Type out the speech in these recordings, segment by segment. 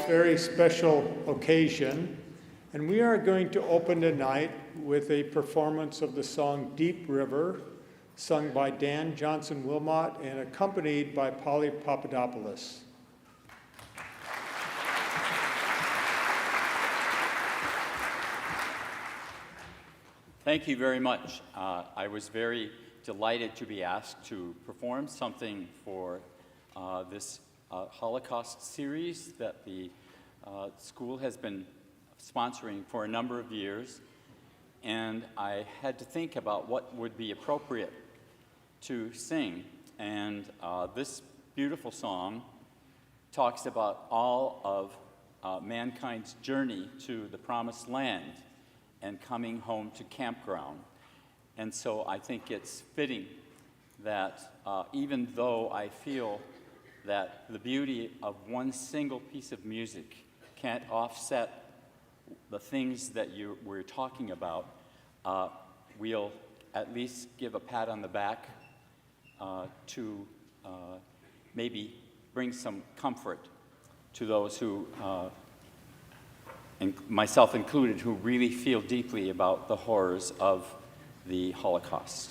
very special occasion, and we are going to open tonight with a performance of the song Deep River, sung by Dan Johnson Wilmot and accompanied by Polly Papadopoulos. Thank you very much. I was very delighted to be asked to perform something for this Holocaust series that the school has been sponsoring for a number of years. And I had to think about what would be appropriate to sing. And this beautiful song talks about all of mankind's journey to the promised land and coming home to campground. And so I think it's fitting that even though I feel that the beauty of one single piece of music can't offset the things that we're talking about, we'll at least give a pat on the back to maybe bring some comfort to those who, and myself included, who really feel deeply about the horrors of the Holocaust.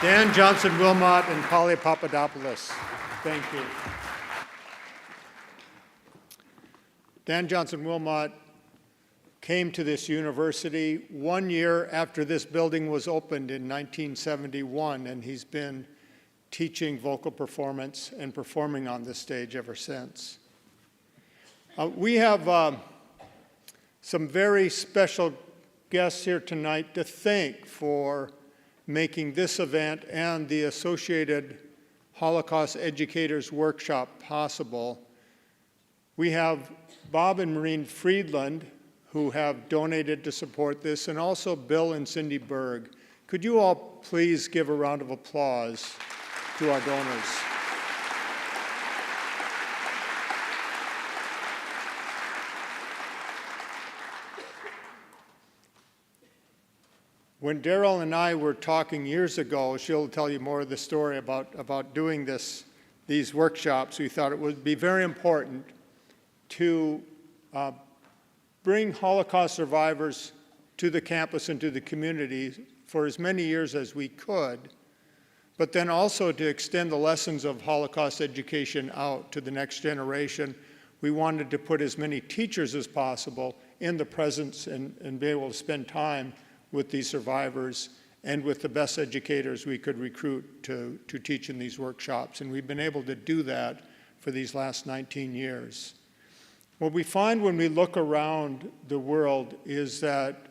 Dan Johnson Wilmot and Polly Papadopoulos. Thank you. Dan Johnson Wilmot came to this university 1 year after this building was opened in 1971, and he's been teaching vocal performance and performing on this stage ever since. We have some very special guests here tonight to thank for making this event and the associated Holocaust Educators Workshop possible. We have Bob and Maureen Friedland, who have donated to support this, and also Bill and Cindy Berg. Could you all please give a round of applause to our donors? When Daryl and I were talking years ago, she'll tell you more of the story about doing these workshops. We thought it would be very important to bring Holocaust survivors to the campus and to the community for as many years as we could, but then also to extend the lessons of Holocaust education out to the next generation. We wanted to put as many teachers as possible in the presence and be able to spend time with these survivors and with the best educators we could recruit to teach in these workshops. And we've been able to do that for these last 19 years. What we find when we look around the world is that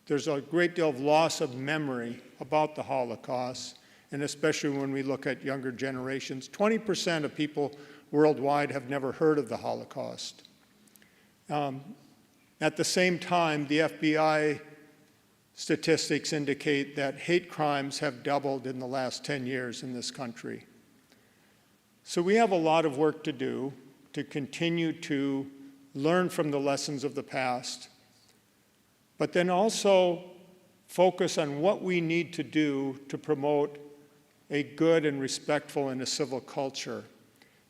there's a great deal of loss of memory about the Holocaust, and especially when we look at younger generations. 20% of people worldwide have never heard of the Holocaust. At the same time, the FBI statistics indicate that hate crimes have doubled in the last 10 years in this country. So we have a lot of work to do to continue to learn from the lessons of the past, but then also focus on what we need to do to promote a good and respectful and a civil culture.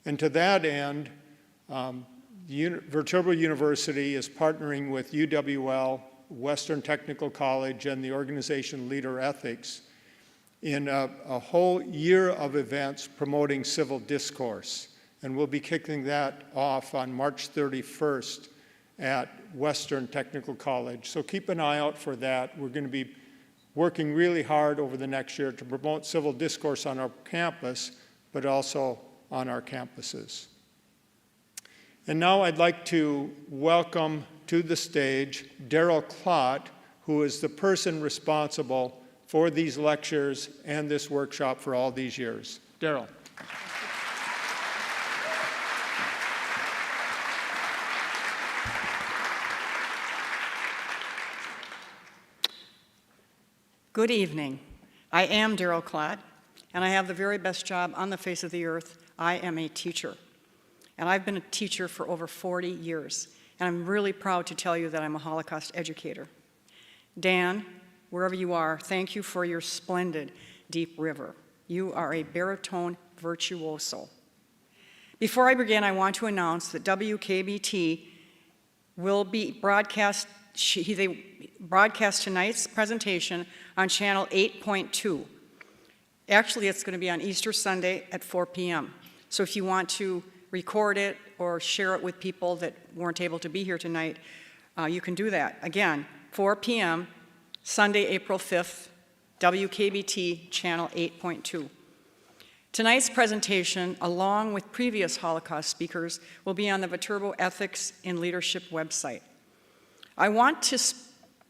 And to that end, Viterbo University is partnering with UWL, Western Technical College, and the organization Leader Ethics in a whole year of events promoting civil discourse. And we'll be kicking that off on March 31st at Western Technical College. So keep an eye out for that. We're going to be working really hard over the next year to promote civil discourse on our campus, but also on our campuses. And now I'd like to welcome to the stage Daryl Klott, who is the person responsible for these lectures and this workshop for all these years. Daryl. Good evening. I am Daryl Klott, and I have the very best job on the face of the earth. I am a teacher. And I've been a teacher for over 40 years. And I'm really proud to tell you that I'm a Holocaust educator. Dan, wherever you are, thank you for your splendid Deep River. You are a baritone virtuoso. Before I begin, I want to announce that WKBT will be they broadcast tonight's presentation on channel 8.2. Actually, it's going to be on Easter Sunday at 4 p.m. So if you want to record it or share it with people that weren't able to be here tonight, you can do that. Again, 4 p.m., Sunday, April 5th, WKBT channel 8.2. Tonight's presentation, along with previous Holocaust speakers, will be on the Viterbo Ethics in Leadership website. I want to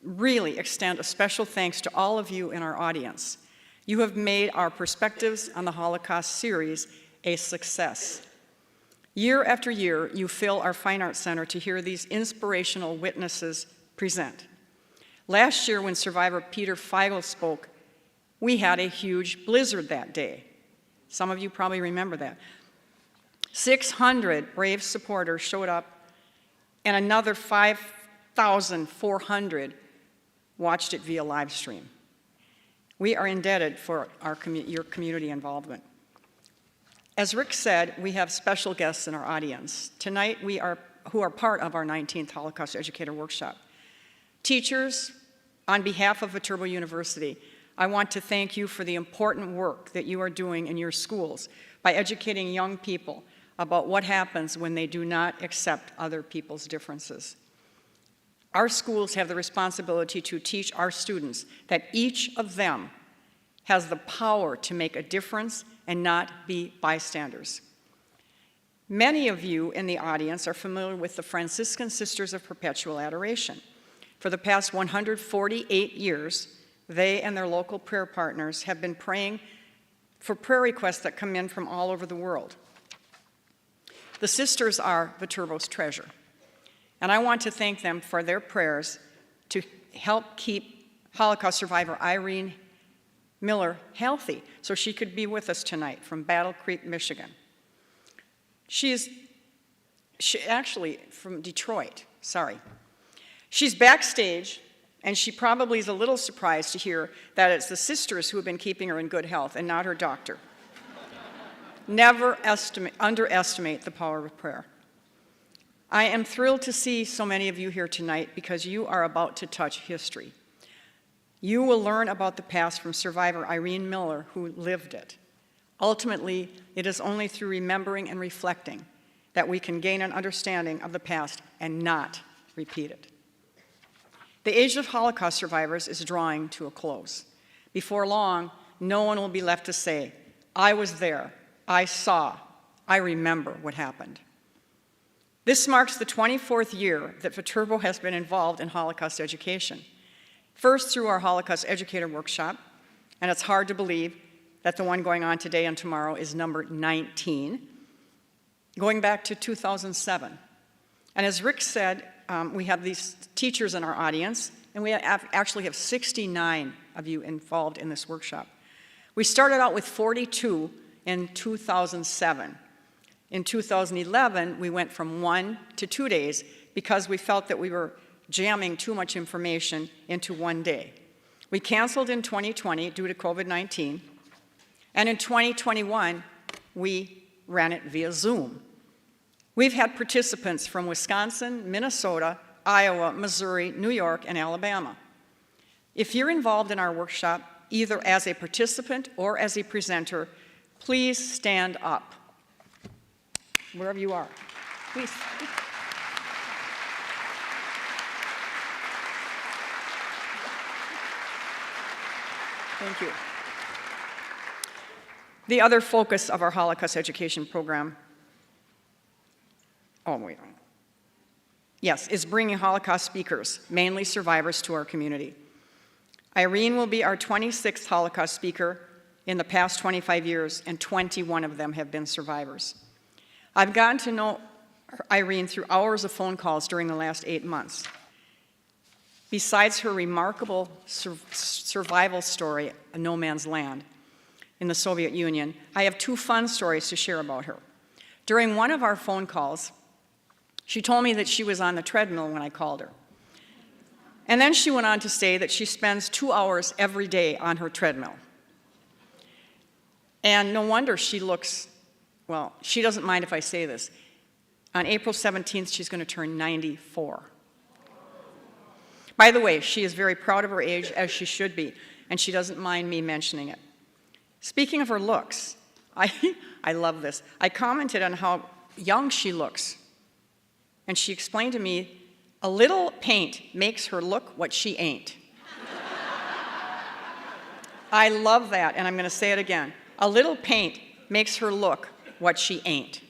really extend a special thanks to all of you in our audience. You have made our Perspectives on the Holocaust series a success. Year after year, you fill our Fine Arts Center to hear these inspirational witnesses present. Last year, when survivor Peter Feigl spoke, we had a huge blizzard that day. Some of you probably remember that. 600 brave supporters showed up, and another 5,400 watched it via live stream. We are indebted for your community involvement. As Rick said, we have special guests in our audience. Tonight, who are part of our 19th Holocaust Educator Workshop. Teachers, on behalf of Viterbo University, I want to thank you for the important work that you are doing in your schools by educating young people about what happens when they do not accept other people's differences. Our schools have the responsibility to teach our students that each of them has the power to make a difference and not be bystanders. Many of you in the audience are familiar with the Franciscan Sisters of Perpetual Adoration. For the past 148 years, they and their local prayer partners have been praying for prayer requests that come in from all over the world. The sisters are Viterbo's treasure, and I want to thank them for their prayers to help keep Holocaust survivor Irene Miller healthy so she could be with us tonight from Battle Creek, Michigan. She actually from Detroit, sorry. She's backstage And she probably is a little surprised to hear that it's the sisters who have been keeping her in good health and not her doctor. Never underestimate the power of prayer. I am thrilled to see so many of you here tonight because you are about to touch history. You will learn about the past from survivor Irene Miller, who lived it. Ultimately, it is only through remembering and reflecting that we can gain an understanding of the past and not repeat it. The age of Holocaust survivors is drawing to a close. Before long, no one will be left to say, I was there, I saw, I remember what happened. This marks the 24th year that Viterbo has been involved in Holocaust education. First through our Holocaust Educator Workshop, and it's hard to believe that the one going on today and tomorrow is number 19, going back to 2007. And as Rick said, we have these teachers in our audience, and we actually have 69 of you involved in this workshop. We started out with 42 in 2007. In 2011, we went from 1 to 2 days because we felt that we were jamming too much information into one day. We canceled in 2020 due to COVID-19, and in 2021, we ran it via Zoom. We've had participants from Wisconsin, Minnesota, Iowa, Missouri, New York, and Alabama. If you're involved in our workshop, either as a participant or as a presenter, please stand up, wherever you are. Please. Thank you. The other focus of our Holocaust education program, is bringing Holocaust speakers, mainly survivors, to our community. Irene will be our 26th Holocaust speaker in the past 25 years, and 21 of them have been survivors. I've gotten to know Irene through hours of phone calls during the last 8 months. Besides her remarkable survival story, A No Man's Land, in the Soviet Union, I have 2 fun stories to share about her. During one of our phone calls, she told me that she was on the treadmill when I called her. And then she went on to say that she spends 2 hours every day on her treadmill. And no wonder she looks, well, she doesn't mind if I say this. On April 17th, she's going to turn 94. By the way, she is very proud of her age, as she should be, and she doesn't mind me mentioning it. Speaking of her looks, I love this. I commented on how young she looks, and she explained to me, a little paint makes her look what she ain't. I love that, and I'm going to say it again. A little paint makes her look what she ain't.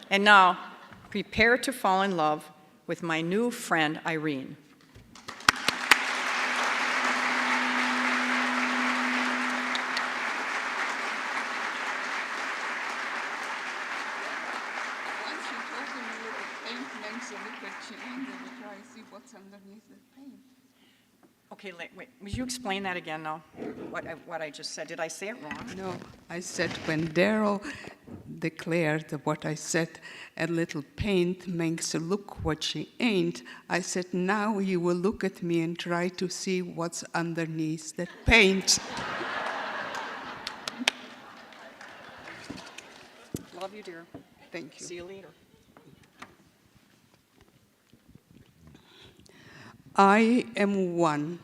And now, prepare to fall in love with my new friend, Irene. Okay, wait, would you explain that again now, what I just said? Did I say it wrong? No, I said when Daryl declared that what I said, a little paint makes her look what she ain't, I said, now you will look at me and try to see what's underneath that paint. Love you, dear. Thank you. See you later. I am one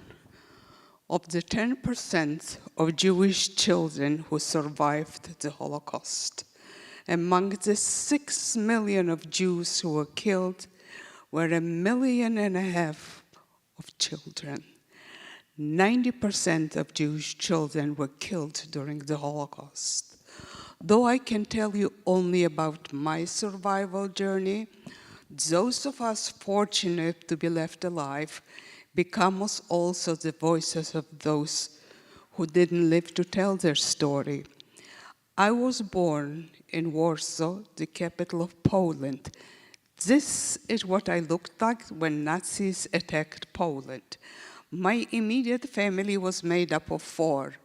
of the 10% of Jewish children who survived the Holocaust. Among the 6 million of Jews who were killed were 1.5 million of children. 90% of Jewish children were killed during the Holocaust. Though I can tell you only about my survival journey, those of us fortunate to be left alive become also the voices of those who didn't live to tell their story. I was born in Warsaw, the capital of Poland. This is what I looked like when Nazis attacked Poland. My immediate family was made up of 4.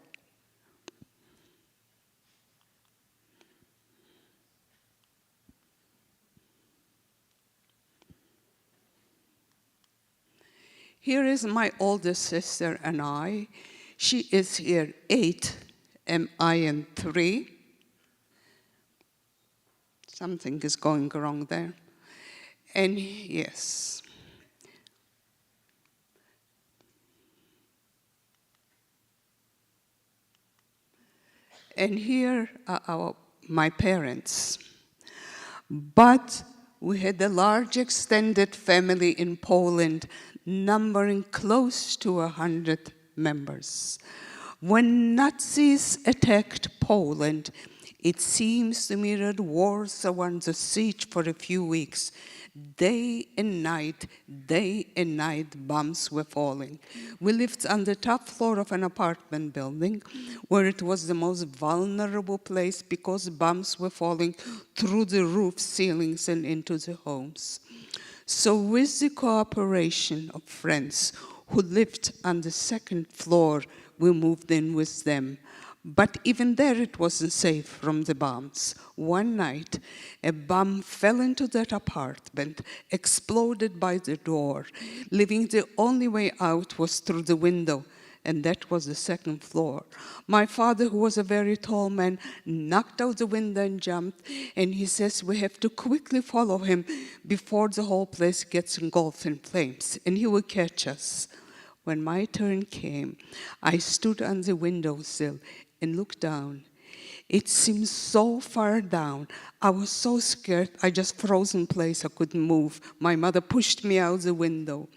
Here is my oldest sister and I. She is here 8, and I am 3. Something is going wrong there. And yes. And here are my parents. But we had a large extended family in Poland, numbering close to 100 members. When Nazis attacked Poland, it seems to me that Warsaw was under siege for a few weeks. Day and night, bombs were falling. We lived on the top floor of an apartment building where it was the most vulnerable place because bombs were falling through the roof ceilings and into the homes. So with the cooperation of friends who lived on the second floor, we moved in with them. But even there it wasn't safe from the bombs. One night, a bomb fell into that apartment, exploded by the door, leaving the only way out was through the window, and that was the second floor. My father, who was a very tall man, knocked out the window and jumped, and he says we have to quickly follow him before the whole place gets engulfed in flames, and he will catch us. When my turn came, I stood on the windowsill and looked down. It seemed so far down. I was so scared, I just froze in place. I couldn't move. My mother pushed me out the window.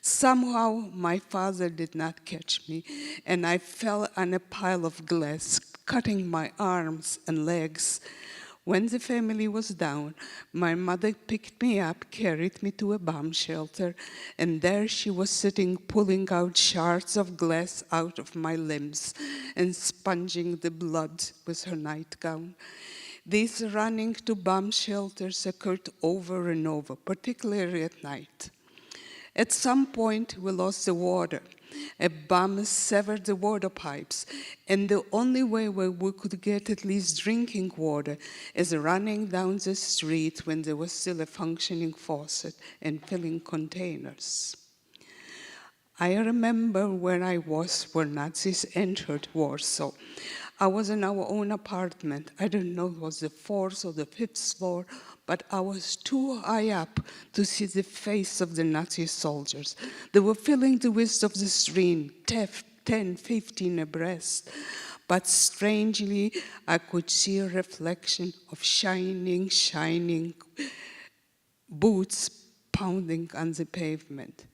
Somehow, my father did not catch me, and I fell on a pile of glass, cutting my arms and legs. When the family was down, my mother picked me up, carried me to a bomb shelter, and there she was sitting, pulling out shards of glass out of my limbs and sponging the blood with her nightgown. These running to bomb shelters occurred over and over, particularly at night. At some point, we lost the water. A bomb severed the water pipes, and the only way where we could get at least drinking water is running down the street when there was still a functioning faucet and filling containers. I remember where I was when Nazis entered Warsaw. I was in our own apartment. I don't know if it was the 4th or the 5th floor, but I was too high up to see the face of the Nazi soldiers. They were filling the width of the street, 10, 15 abreast. But strangely, I could see a reflection of shining boots pounding on the pavement.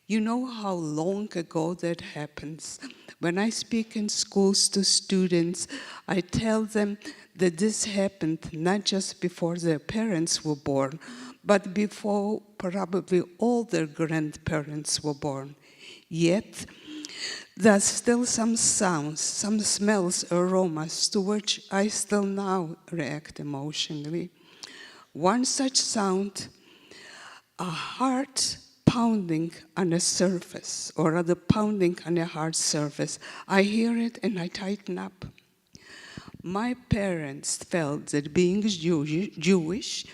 You know how long ago that happens. When I speak in schools to students, I tell them that this happened not just before their parents were born, but before probably all their grandparents were born. Yet, there's still some sounds, some smells, aromas to which I still now react emotionally. One such sound, a heart pounding on a surface, or rather pounding on a hard surface. I hear it and I tighten up. My parents felt that being Jewish,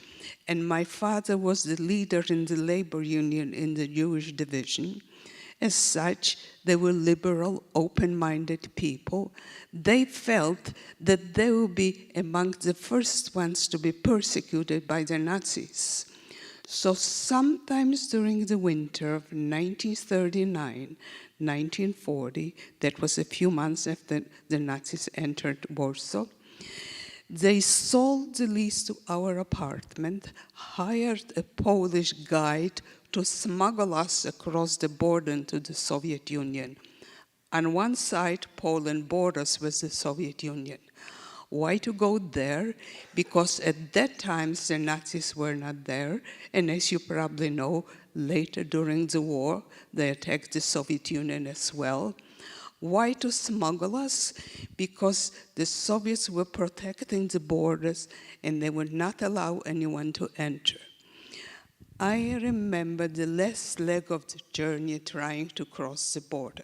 and my father was the leader in the labor union in the Jewish division. As such, they were liberal, open-minded people. They felt that they would be among the first ones to be persecuted by the Nazis. So sometimes during the winter of 1939, 1940, that was a few months after the Nazis entered Warsaw, they sold the lease to our apartment, hired a Polish guide to smuggle us across the border into the Soviet Union. On one side, Poland borders with the Soviet Union. Why to go there? Because at that time, the Nazis were not there. And as you probably know, later during the war, they attacked the Soviet Union as well. Why to smuggle us? Because the Soviets were protecting the borders and they would not allow anyone to enter. I remember the last leg of the journey trying to cross the border.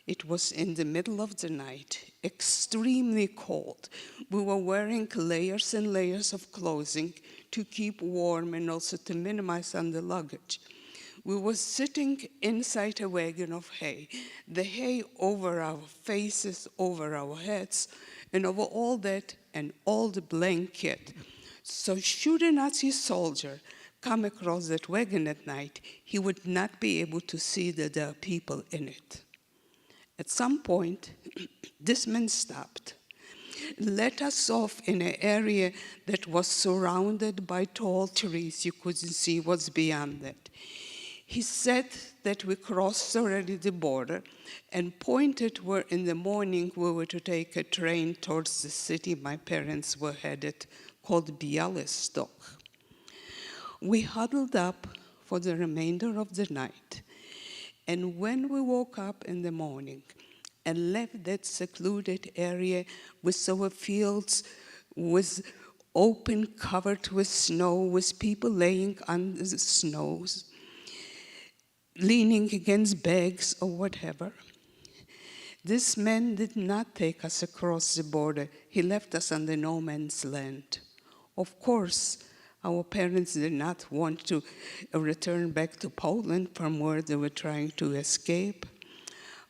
It was in the middle of the night, extremely cold. We were wearing layers and layers of clothing to keep warm and also to minimize on the luggage. We were sitting inside a wagon of hay, the hay over our faces, over our heads, and over all that, an old blanket. So should a Nazi soldier come across that wagon at night, he would not be able to see that there are people in it. At some point, this man stopped, let us off in an area that was surrounded by tall trees. You couldn't see what's beyond that. He said that we crossed already the border and pointed where in the morning we were to take a train towards the city my parents were headed, called Bialystok. We huddled up for the remainder of the night, and when we woke up in the morning and left that secluded area, we saw fields with open, covered with snow, with people laying on the snows, leaning against bags or whatever. This man did not take us across the border. He left us on the no man's land. Of course, our parents did not want to return back to Poland from where they were trying to escape.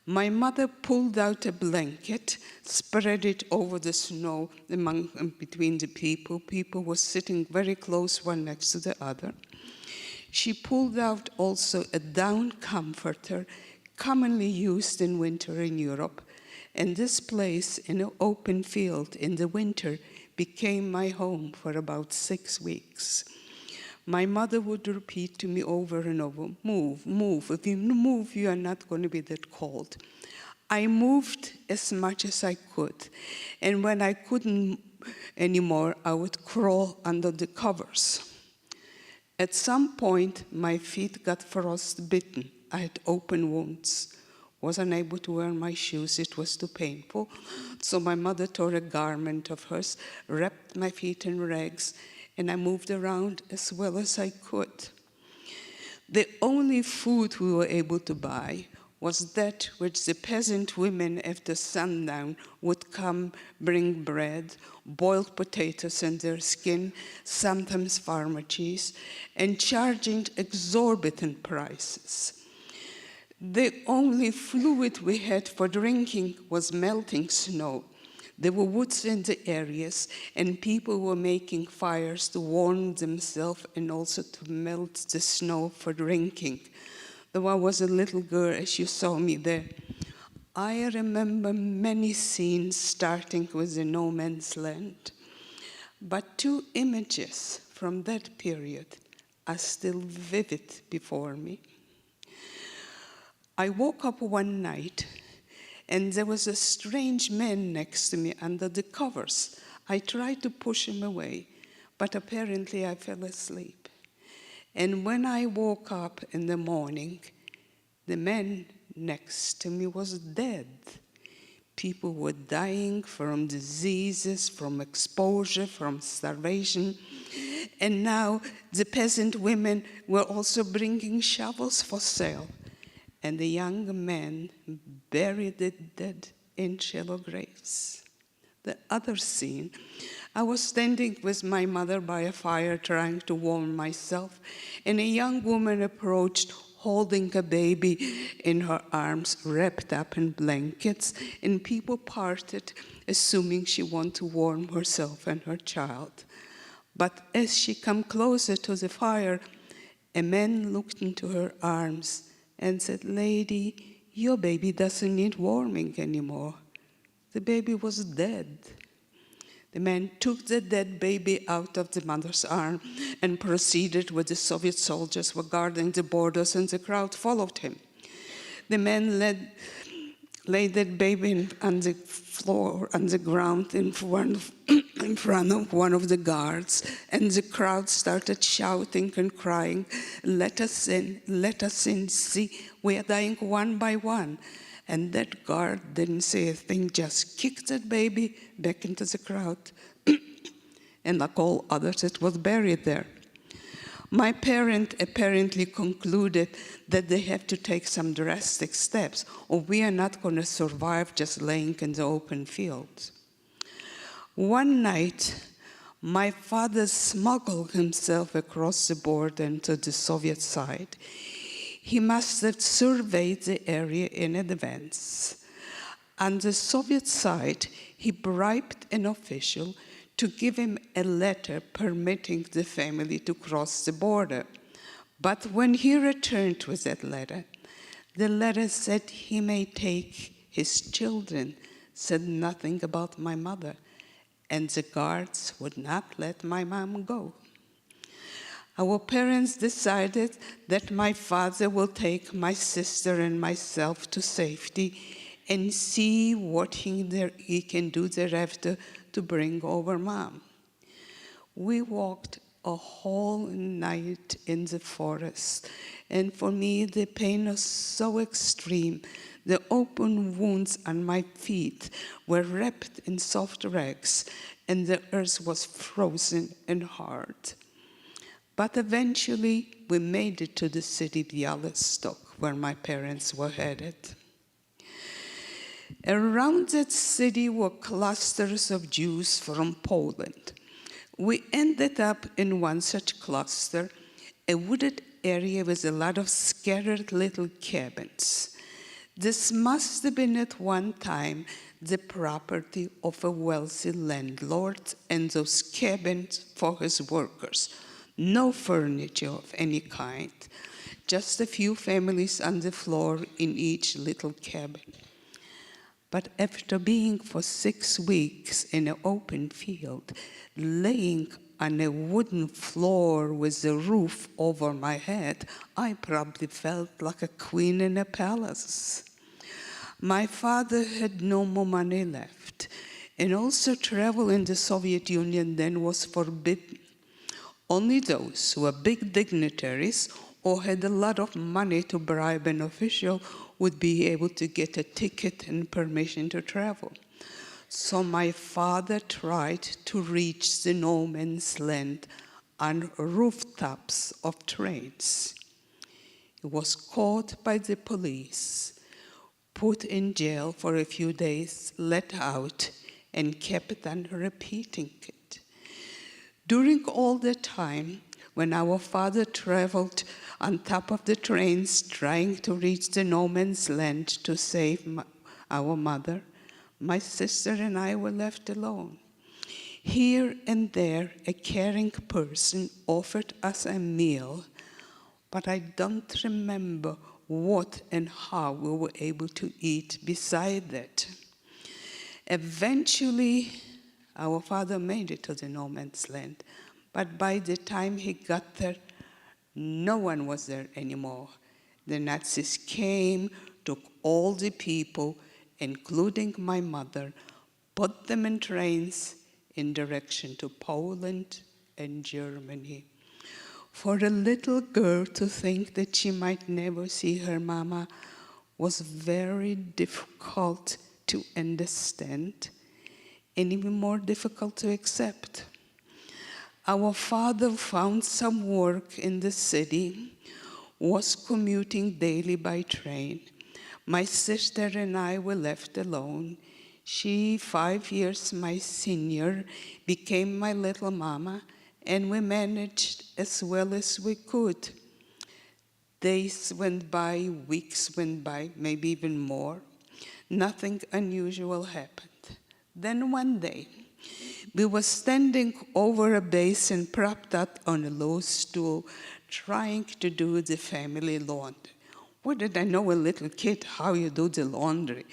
My mother pulled out a blanket, spread it over the snow between the people. People were sitting very close one next to the other. She pulled out also a down comforter, commonly used in winter in Europe. And this place in an open field in the winter became my home for about 6 weeks. My mother would repeat to me over and over, move, move. If you move, you are not going to be that cold. I moved as much as I could. And when I couldn't anymore, I would crawl under the covers. At some point, my feet got frostbitten. I had open wounds. Wasn't able to wear my shoes. It was too painful. So my mother tore a garment of hers, wrapped my feet in rags, and I moved around as well as I could. The only food we were able to buy was that which the peasant women after sundown would come bring bread, boiled potatoes in their skin, sometimes farmer cheese, and charging exorbitant prices. The only fluid we had for drinking was melting snow. There were woods in the areas, and people were making fires to warm themselves and also to melt the snow for drinking. Though I was a little girl, as you saw me there, I remember many scenes starting with the no man's land. But 2 images from that period are still vivid before me. I woke up one night, and there was a strange man next to me under the covers. I tried to push him away, but apparently I fell asleep. And when I woke up in the morning, the man next to me was dead. People were dying from diseases, from exposure, from starvation. And now the peasant women were also bringing shovels for sale. And the young man buried the dead in shallow graves. The other scene, I was standing with my mother by a fire trying to warm myself, and a young woman approached holding a baby in her arms, wrapped up in blankets, and people parted, assuming she wanted to warm herself and her child. But as she came closer to the fire, a man looked into her arms and said, "Lady, your baby doesn't need warming anymore." The baby was dead. The man took the dead baby out of the mother's arm and proceeded where the Soviet soldiers were guarding the borders, and the crowd followed him. The man laid that baby on the floor, on the ground, in front of one of the guards, and the crowd started shouting and crying, let us in, see, we are dying one by one." And that guard didn't say a thing, just kicked that baby back into the crowd. And like all others, it was buried there. My parent apparently concluded that they have to take some drastic steps, or we are not going to survive just laying in the open fields. One night, my father smuggled himself across the border into the Soviet side. He must have surveyed the area in advance. On the Soviet side, he bribed an official to give him a letter permitting the family to cross the border. But when he returned with that letter, the letter said he may take his children, said nothing about my mother, and the guards would not let my mom go. Our parents decided that my father will take my sister and myself to safety and see what he can do thereafter to bring over mom. We walked a whole night in the forest, and for me the pain was so extreme. The open wounds on my feet were wrapped in soft rags, and the earth was frozen and hard. But eventually, we made it to the city Białystok, where my parents were headed. Around that city were clusters of Jews from Poland. We ended up in one such cluster, a wooded area with a lot of scattered little cabins. This must have been at one time the property of a wealthy landlord and those cabins for his workers. No furniture of any kind, just a few families on the floor in each little cabin. But after being for 6 weeks in an open field, laying on a wooden floor with a roof over my head, I probably felt like a queen in a palace. My father had no more money left, and also travel in the Soviet Union then was forbidden. Only those who were big dignitaries or had a lot of money to bribe an official would be able to get a ticket and permission to travel. So my father tried to reach the no man's land on rooftops of trains. He was caught by the police, put in jail for a few days, let out, and kept on repeating it. During all the time, when our father traveled on top of the trains trying to reach the no man's land to save our mother, my sister and I were left alone. Here and there, a caring person offered us a meal, but I don't remember what and how we were able to eat beside that. Eventually, our father made it to the no man's land, but by the time he got there, no one was there anymore. The Nazis came, took all the people, including my mother, put them in trains in direction to Poland and Germany. For a little girl to think that she might never see her mama was very difficult to understand and even more difficult to accept. Our father found some work in the city, was commuting daily by train. My sister and I were left alone. She, 5 years my senior, became my little mama, and we managed as well as we could. Days went by, weeks went by, maybe even more. Nothing unusual happened. Then one day, we were standing over a basin propped up on a low stool, trying to do the family laundry. What did I know, a little kid, how you do the laundry?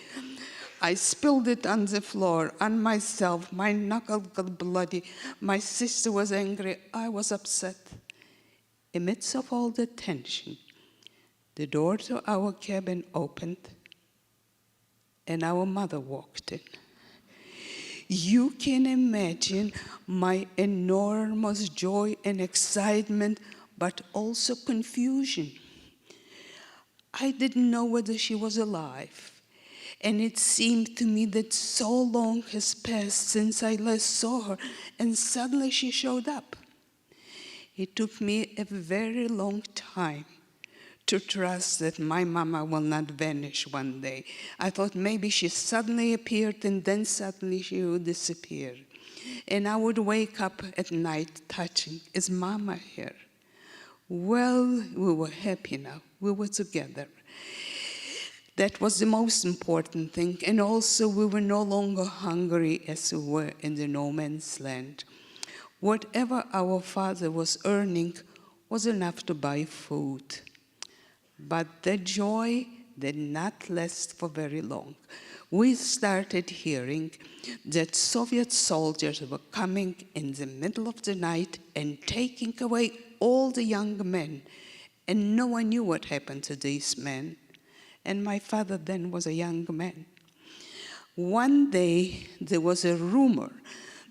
I spilled it on the floor, on myself. My knuckle got bloody. My sister was angry. I was upset. Amidst of all the tension, the door to our cabin opened, and our mother walked in. You can imagine my enormous joy and excitement, but also confusion. I didn't know whether she was alive, and it seemed to me that so long has passed since I last saw her, and suddenly she showed up. It took me a very long time to trust that my mama will not vanish one day. I thought maybe she suddenly appeared and then suddenly she would disappear. And I would wake up at night touching, is mama here? Well, we were happy now. We were together. That was the most important thing. And also, we were no longer hungry as we were in the no man's land. Whatever our father was earning was enough to buy food. But the joy did not last for very long. We started hearing that Soviet soldiers were coming in the middle of the night and taking away all the young men. And no one knew what happened to these men. And my father then was a young man. One day, there was a rumor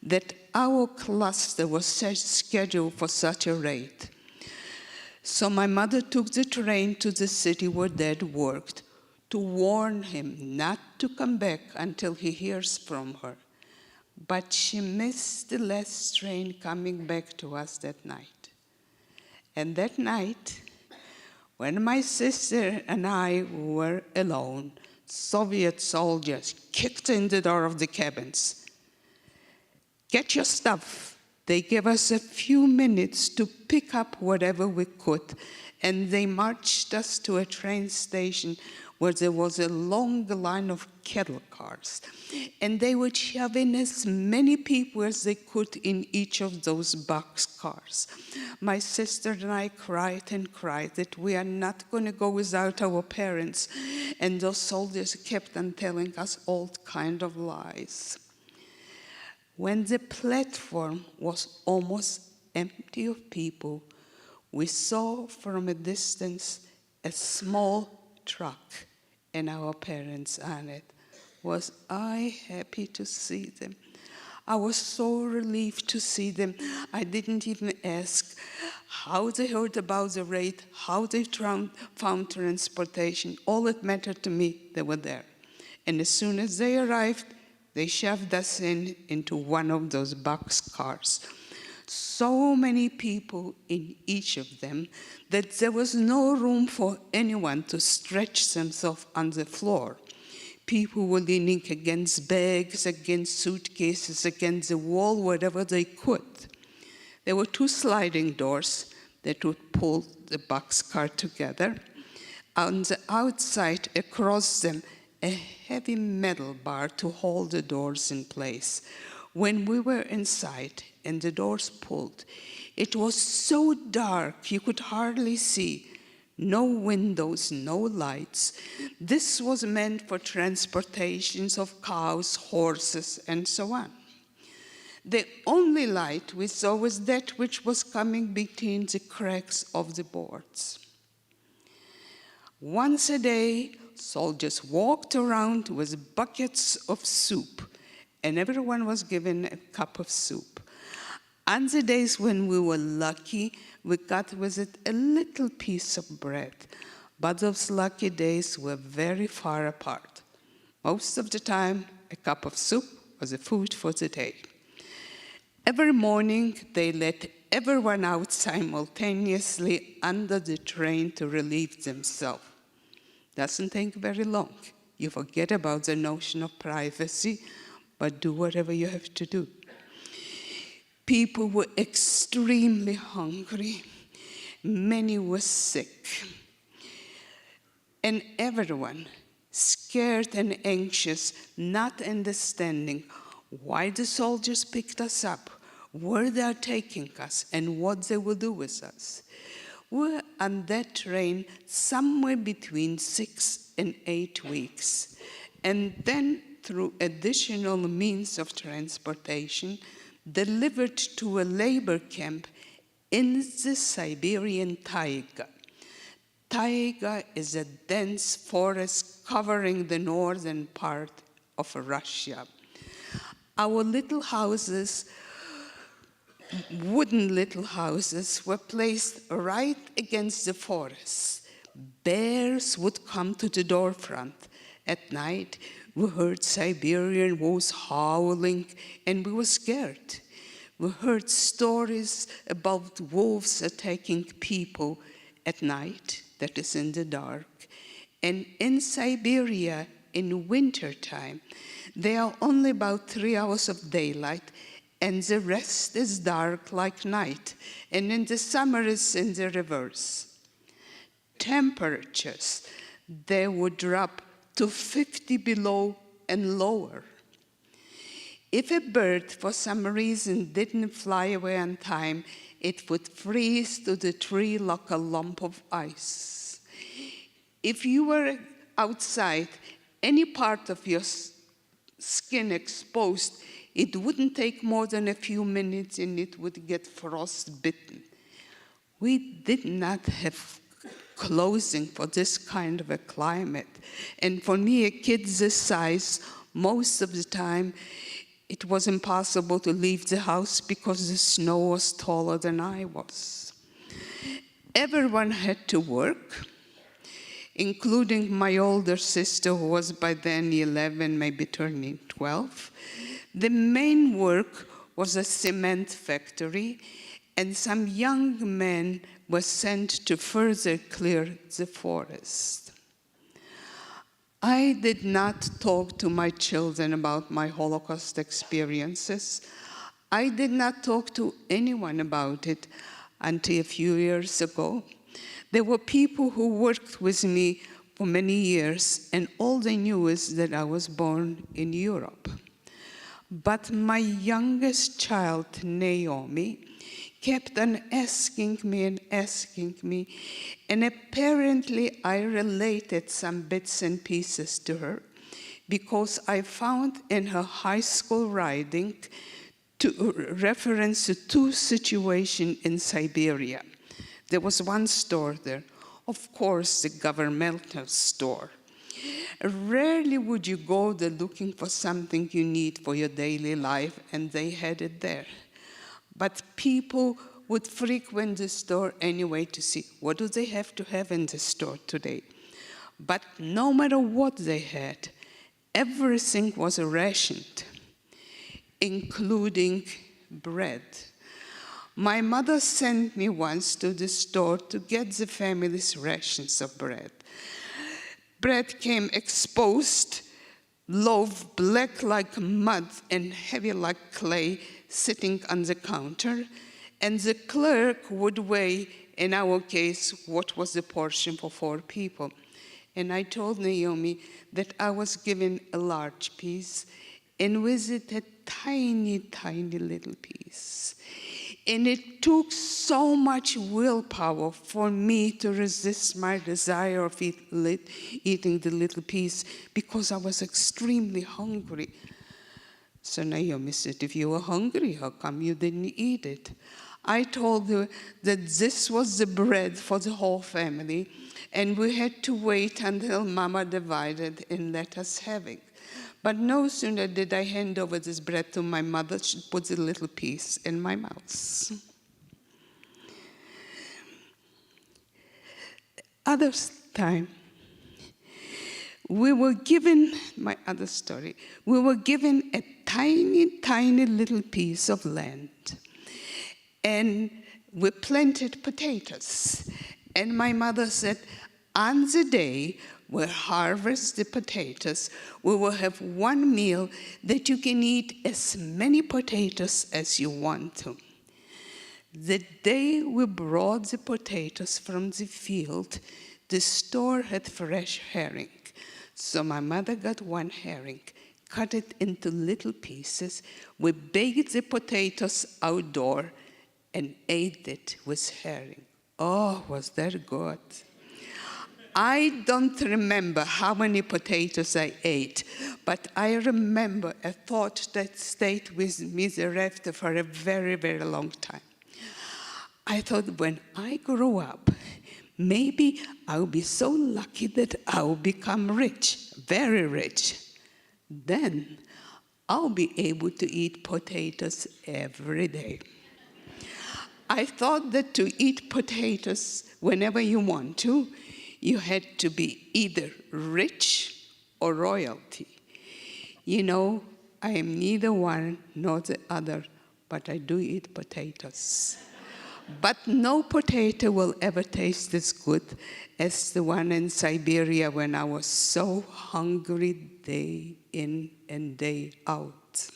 that our cluster was scheduled for such a raid. So my mother took the train to the city where Dad worked to warn him not to come back until he hears from her. But she missed the last train coming back to us that night. And that night, when my sister and I were alone, Soviet soldiers kicked in the door of the cabins. Get your stuff. They gave us a few minutes to pick up whatever we could, and they marched us to a train station where there was a long line of cattle cars. And they would shove in as many people as they could in each of those box cars. My sister and I cried and cried that we are not going to go without our parents. And those soldiers kept on telling us all kind of lies. When the platform was almost empty of people, we saw from a distance a small truck and our parents on it. Was I happy to see them? I was so relieved to see them. I didn't even ask how they heard about the raid, how they found transportation. All that mattered to me, they were there. And as soon as they arrived, they shoved us into one of those box cars. So many people in each of them that there was no room for anyone to stretch themselves on the floor. People were leaning against bags, against suitcases, against the wall, wherever they could. There were 2 sliding doors that would pull the boxcar together. On the outside, across them, a heavy metal bar to hold the doors in place. When we were inside and the doors pulled, it was so dark you could hardly see. No windows, no lights. This was meant for transportations of cows, horses, and so on. The only light we saw was that which was coming between the cracks of the boards. Once a day, soldiers walked around with buckets of soup, and everyone was given a cup of soup. On the days when we were lucky, we got with it a little piece of bread, but those lucky days were very far apart. Most of the time, a cup of soup was the food for the day. Every morning, they let everyone out simultaneously under the train to relieve themselves. Doesn't take very long. You forget about the notion of privacy, but do whatever you have to do. People were extremely hungry. Many were sick. And everyone, scared and anxious, not understanding why the soldiers picked us up, where they are taking us, and what they will do with us. We're on that train somewhere between 6 and 8 weeks. And then, through additional means of transportation, delivered to a labor camp in the Siberian taiga. Taiga is a dense forest covering the northern part of Russia. Our little houses, wooden little houses, were placed right against the forest. Bears would come to the door front. At night, we heard Siberian wolves howling, and we were scared. We heard stories about wolves attacking people at night, that is in the dark. And in Siberia, in wintertime, there are only about 3 hours of daylight, and the rest is dark like night, and in the summer it's in the reverse. Temperatures, they would drop to 50 below and lower. If a bird, for some reason, didn't fly away on time, it would freeze to the tree like a lump of ice. If you were outside, any part of your skin exposed, it wouldn't take more than a few minutes and it would get frostbitten. We did not have clothing for this kind of a climate. And for me, a kid this size, most of the time, it was impossible to leave the house because the snow was taller than I was. Everyone had to work, including my older sister, who was by then 11, maybe turning 12. The main work was a cement factory, and some young men were sent to further clear the forest. I did not talk to my children about my Holocaust experiences. I did not talk to anyone about it until a few years ago. There were people who worked with me for many years, and all they knew is that I was born in Europe. But my youngest child, Naomi, kept on asking me, and apparently I related some bits and pieces to her because I found in her high school writing reference to two situations in Siberia. There was one store there, of course, the governmental store. Rarely would you go there looking for something you need for your daily life, and they had it there. But people would frequent the store anyway to see what do they have to have in the store today. But no matter what they had, everything was rationed, including bread. My mother sent me once to the store to get the family's rations of bread. Bread came exposed, loaf black like mud and heavy like clay, sitting on the counter, and the clerk would weigh, in our case, what was the portion for 4 people. And I told Naomi that I was given a large piece, and with it a tiny, tiny little piece. And it took so much willpower for me to resist my desire of eating the little piece because I was extremely hungry. So Naomi said, if you were hungry, how come you didn't eat it? I told her that this was the bread for the whole family, and we had to wait until Mama divided and let us have it. But no sooner did I hand over this bread to my mother, she put the little piece in my mouth. Other time, we were given, my other story, we were given a tiny, tiny little piece of land. And we planted potatoes. And my mother said, on the day we harvest the potatoes, we will have one meal that you can eat as many potatoes as you want to. The day we brought the potatoes from the field, the store had fresh herring. So my mother got one herring, cut it into little pieces. We baked the potatoes outdoor and ate it with herring. Oh, was that good. I don't remember how many potatoes I ate, but I remember a thought that stayed with me thereafter for a very, very long time. I thought, when I grow up, maybe I'll be so lucky that I'll become rich, very rich. Then I'll be able to eat potatoes every day. I thought that to eat potatoes whenever you want to, you had to be either rich or royalty. You know, I am neither one nor the other, but I do eat potatoes. But no potato will ever taste as good as the one in Siberia when I was so hungry day in and day out.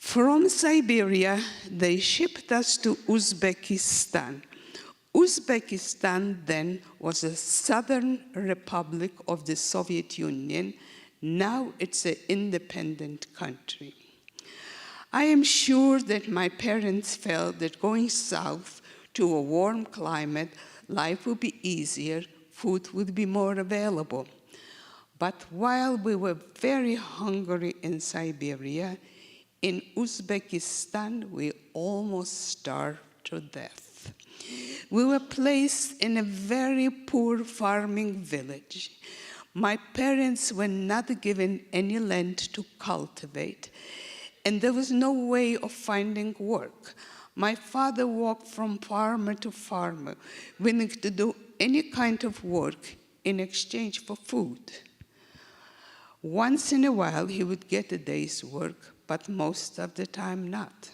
From Siberia, they shipped us to Uzbekistan. Uzbekistan then was a southern republic of the Soviet Union. Now it's an independent country. I am sure that my parents felt that going south to a warm climate, life would be easier, food would be more available. But while we were very hungry in Siberia, in Uzbekistan, we almost starved to death. We were placed in a very poor farming village. My parents were not given any land to cultivate, and there was no way of finding work. My father walked from farmer to farmer, willing to do any kind of work in exchange for food. Once in a while, he would get a day's work, but most of the time not.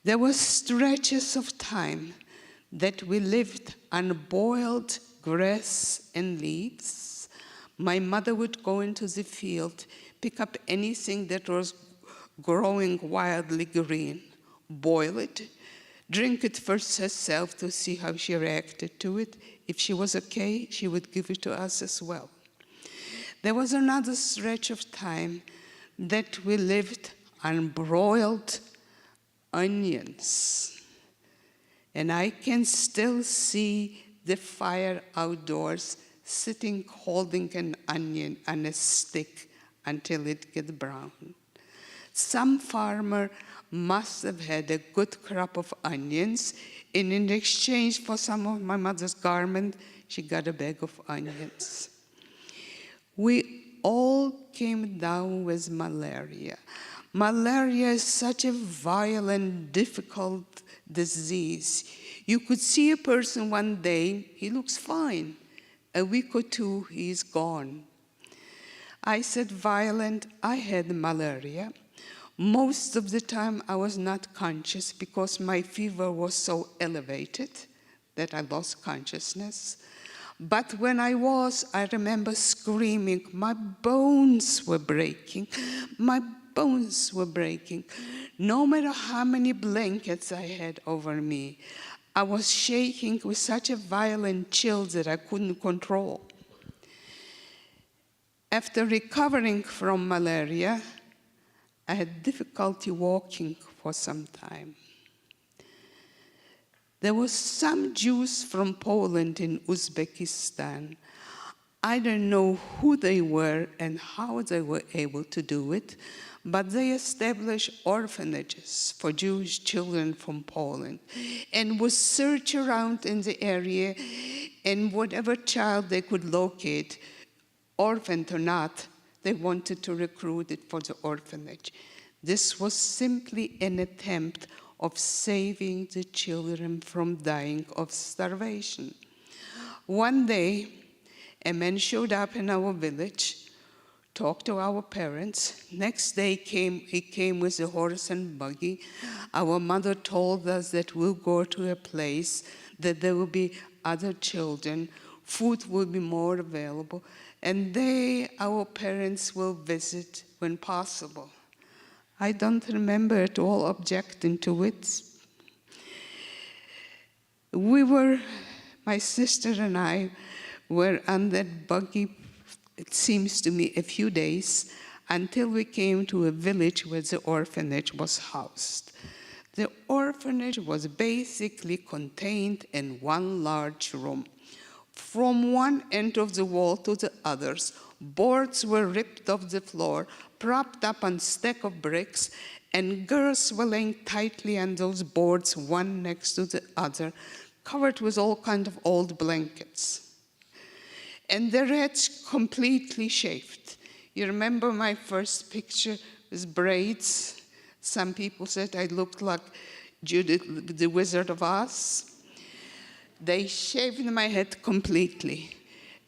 There were stretches of time that we lived on boiled grass and leaves. My mother would go into the field, pick up anything that was growing wildly green, boil it, drink it first herself to see how she reacted to it. If she was okay, she would give it to us as well. There was another stretch of time that we lived on broiled onions. And I can still see the fire outdoors, sitting holding an onion on a stick until it gets brown. Some farmer must have had a good crop of onions, and in exchange for some of my mother's garment, she got a bag of onions. We all came down with malaria. Malaria is such a violent, difficult disease. You could see a person one day, he looks fine. A week or two, he's gone. I said violent, I had malaria. Most of the time, I was not conscious because my fever was so elevated that I lost consciousness. But when I was, I remember screaming, my bones were breaking. My bones were breaking. No matter how many blankets I had over me, I was shaking with such a violent chill that I couldn't control. After recovering from malaria, I had difficulty walking for some time. There were some Jews from Poland in Uzbekistan. I don't know who they were and how they were able to do it, but they established orphanages for Jewish children from Poland and would search around in the area, and whatever child they could locate, orphaned or not, they wanted to recruit it for the orphanage. This was simply an attempt of saving the children from dying of starvation. One day, a man showed up in our village, talked to our parents. Next day, he came with a horse and buggy. Our mother told us that we'll go to a place, that there will be other children, food will be more available, and our parents, will visit when possible. I don't remember at all objecting to it. My sister and I were on that buggy, it seems to me, a few days, until we came to a village where the orphanage was housed. The orphanage was basically contained in one large room. From one end of the wall to the others, boards were ripped off the floor, propped up on stack of bricks, and girls were laying tightly on those boards, one next to the other, covered with all kinds of old blankets. And their heads completely shaved. You remember my first picture with braids? Some people said I looked like Judith, the Wizard of Oz. They shaved my head completely.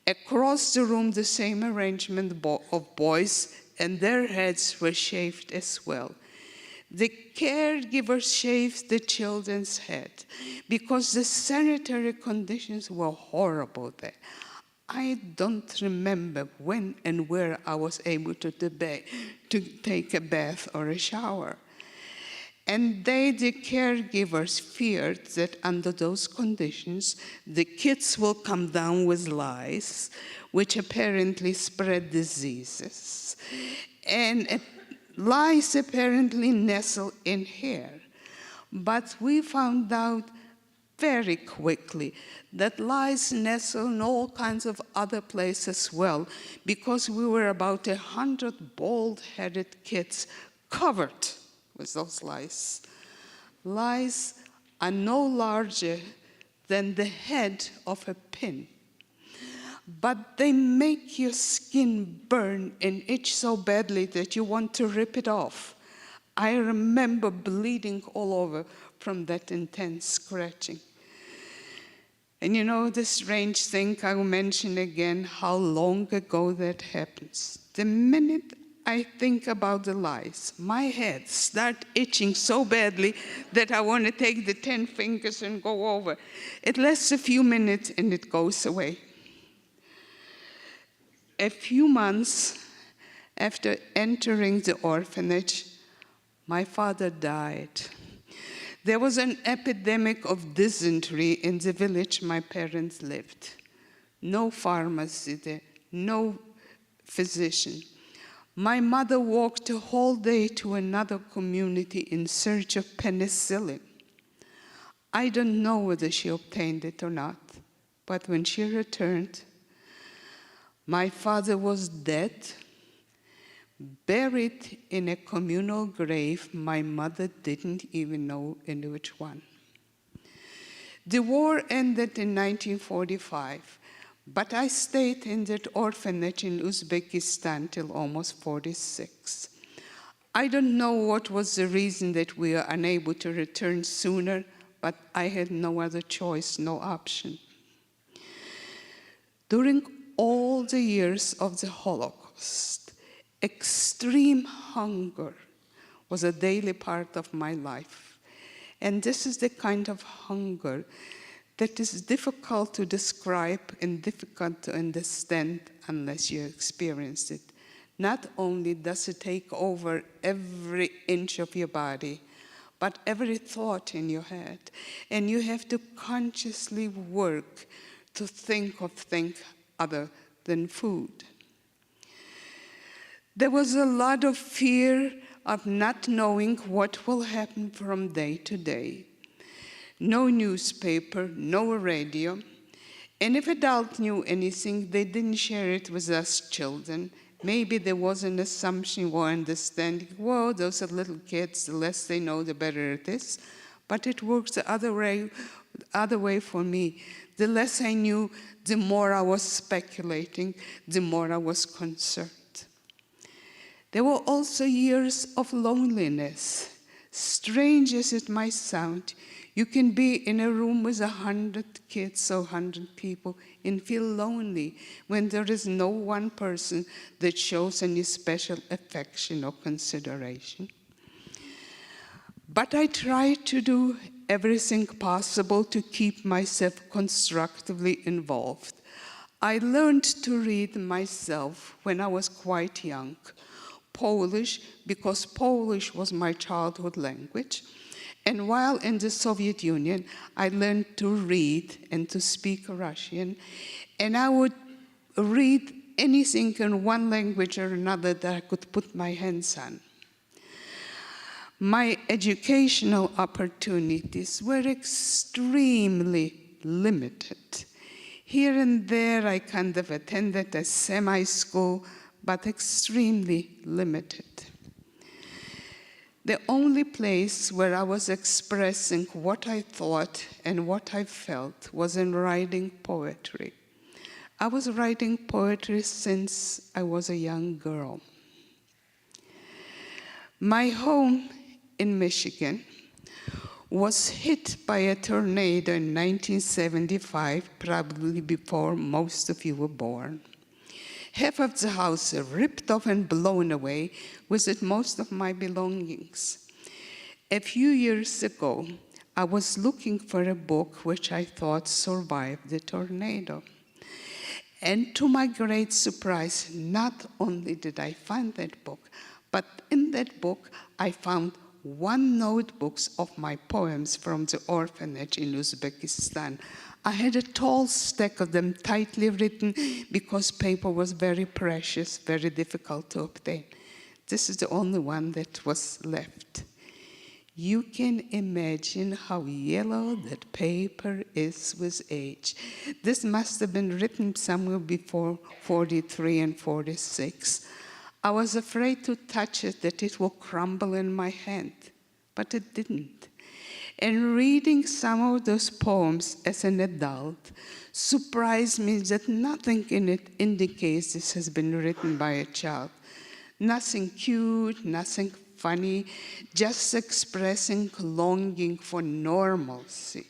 Across the room, the same arrangement of boys, and their heads were shaved as well. The caregivers shaved the children's head because the sanitary conditions were horrible there. I don't remember when and where I was able to take a bath or a shower. And they, the caregivers, feared that under those conditions, the kids will come down with lice, which apparently spread diseases. And lice apparently nestle in hair. But we found out very quickly that lice nestle in all kinds of other places as well, because we were about 100 bald-headed kids covered with those lice. Lice are no larger than the head of a pin, but they make your skin burn and itch so badly that you want to rip it off. I remember bleeding all over from that intense scratching. And you know the strange thing, I will mention again how long ago that happens. The minute I think about the lice, my head starts itching so badly that I want to take the 10 fingers and go over. It lasts a few minutes and it goes away. A few months after entering the orphanage, my father died. There was an epidemic of dysentery in the village my parents lived. No pharmacy there, no physician. My mother walked a whole day to another community in search of penicillin. I don't know whether she obtained it or not, but when she returned, my father was dead, buried in a communal grave my mother didn't even know in which one. The war ended in 1945, but I stayed in that orphanage in Uzbekistan till almost 46. I don't know what was the reason that we were unable to return sooner, but I had no other choice, no option. During all the years of the Holocaust, extreme hunger was a daily part of my life. And this is the kind of hunger that is difficult to describe and difficult to understand unless you experience it. Not only does it take over every inch of your body, but every thought in your head. And you have to consciously work to think of things other than food. There was a lot of fear of not knowing what will happen from day to day. No newspaper, no radio. And if adults knew anything, they didn't share it with us children. Maybe there was an assumption or understanding, well, those are little kids, the less they know, the better it is. But it works the other way for me. The less I knew, the more I was speculating, the more I was concerned. There were also years of loneliness. Strange as it might sound, you can be in a room with 100 kids or 100 people and feel lonely when there is no one person that shows any special affection or consideration. But I tried to do everything possible to keep myself constructively involved. I learned to read myself when I was quite young. Polish, because Polish was my childhood language. And while in the Soviet Union, I learned to read and to speak Russian. And I would read anything in one language or another that I could put my hands on. My educational opportunities were extremely limited. Here and there, I kind of attended a semi-school, but extremely limited. The only place where I was expressing what I thought and what I felt was in writing poetry. I was writing poetry since I was a young girl. My home in Michigan was hit by a tornado in 1975, probably before most of you were born. Half of the house ripped off and blown away, with it most of my belongings. A few years ago, I was looking for a book which I thought survived the tornado. And to my great surprise, not only did I find that book, but in that book I found 1 notebook of my poems from the orphanage in Uzbekistan. I had a tall stack of them tightly written because paper was very precious, very difficult to obtain. This is the only one that was left. You can imagine how yellow that paper is with age. This must have been written somewhere before 43 and 46. I was afraid to touch it, that it will crumble in my hand, but it didn't. And reading some of those poems as an adult surprised me that nothing in it indicates this has been written by a child. Nothing cute, nothing funny, just expressing longing for normalcy.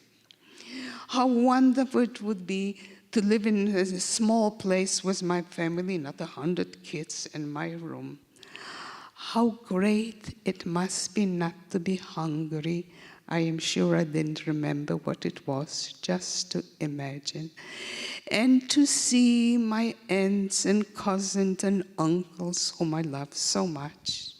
How wonderful it would be to live in a small place with my family, not 100 kids in my room. How great it must be not to be hungry. I am sure I didn't remember what it was, just to imagine. And to see my aunts and cousins and uncles whom I love so much.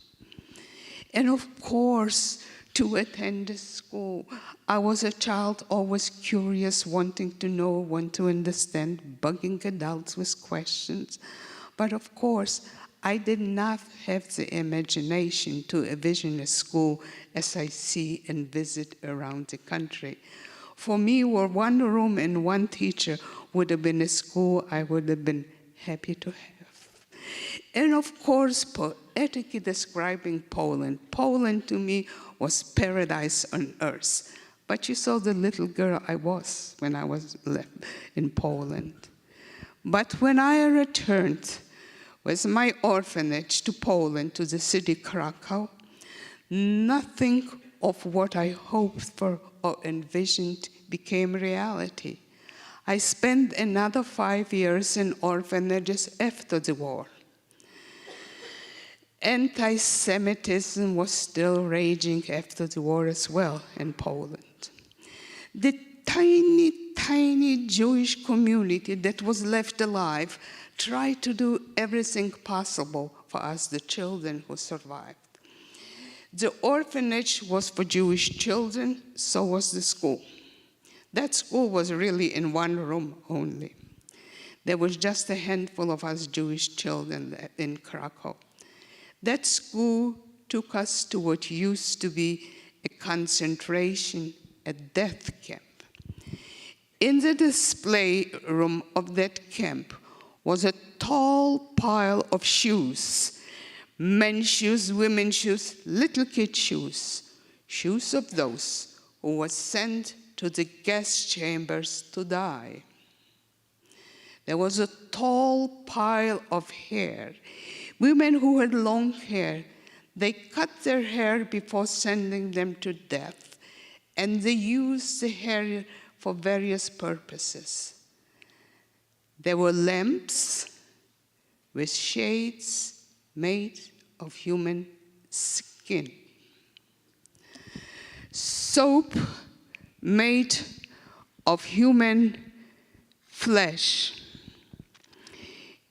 And of course, to attend a school. I was a child always curious, wanting to know, want to understand, bugging adults with questions. But of course, I did not have the imagination to envision a school as I see and visit around the country. For me, where 1 room and 1 teacher would have been a school I would have been happy to have. And of course, poetically describing Poland. Poland to me was paradise on earth. But you saw the little girl I was when I was left in Poland. But when I returned with my orphanage to Poland, to the city Krakow, nothing of what I hoped for or envisioned became reality. I spent another 5 years in orphanages after the war. Anti-Semitism was still raging after the war as well in Poland. The tiny, tiny Jewish community that was left alive tried to do everything possible for us, the children who survived. The orphanage was for Jewish children, so was the school. That school was really in 1 room only. There was just a handful of us Jewish children in Krakow. That school took us to what used to be a concentration, a death camp. In the display room of that camp was a tall pile of shoes, men's shoes, women's shoes, little kid shoes, shoes of those who were sent to the gas chambers to die. There was a tall pile of hair. Women who had long hair, they cut their hair before sending them to death, and they used the hair for various purposes. There were lamps with shades made of human skin. Soap made of human flesh.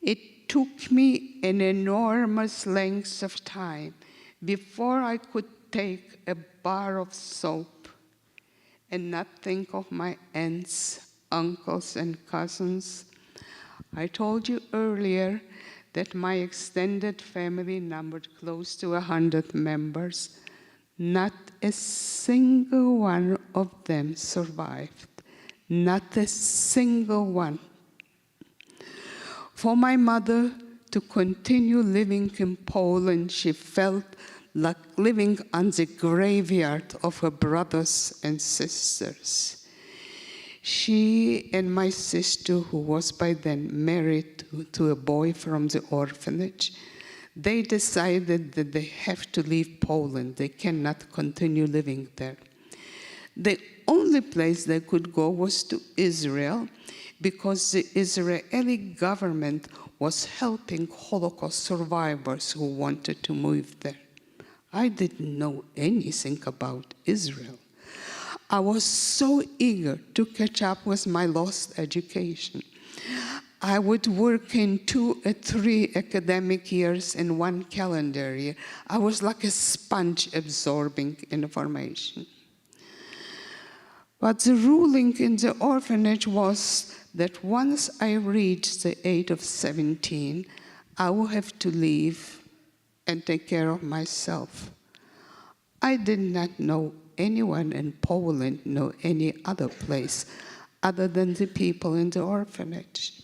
It took me an enormous length of time before I could take a bar of soap and not think of my aunts, uncles, and cousins. I told you earlier that my extended family numbered close to 100 members. Not a single one of them survived. Not a single one. For my mother to continue living in Poland, she felt like living on the graveyard of her brothers and sisters. She and my sister, who was by then married to a boy from the orphanage, they decided that they have to leave Poland. They cannot continue living there. The only place they could go was to Israel, because the Israeli government was helping Holocaust survivors who wanted to move there. I didn't know anything about Israel. I was so eager to catch up with my lost education. I would work in 2 or 3 academic years in 1 calendar year. I was like a sponge absorbing information. But the ruling in the orphanage was that once I reached the age of 17, I will have to leave and take care of myself. I did not know anyone in Poland, nor any other place, other than the people in the orphanage.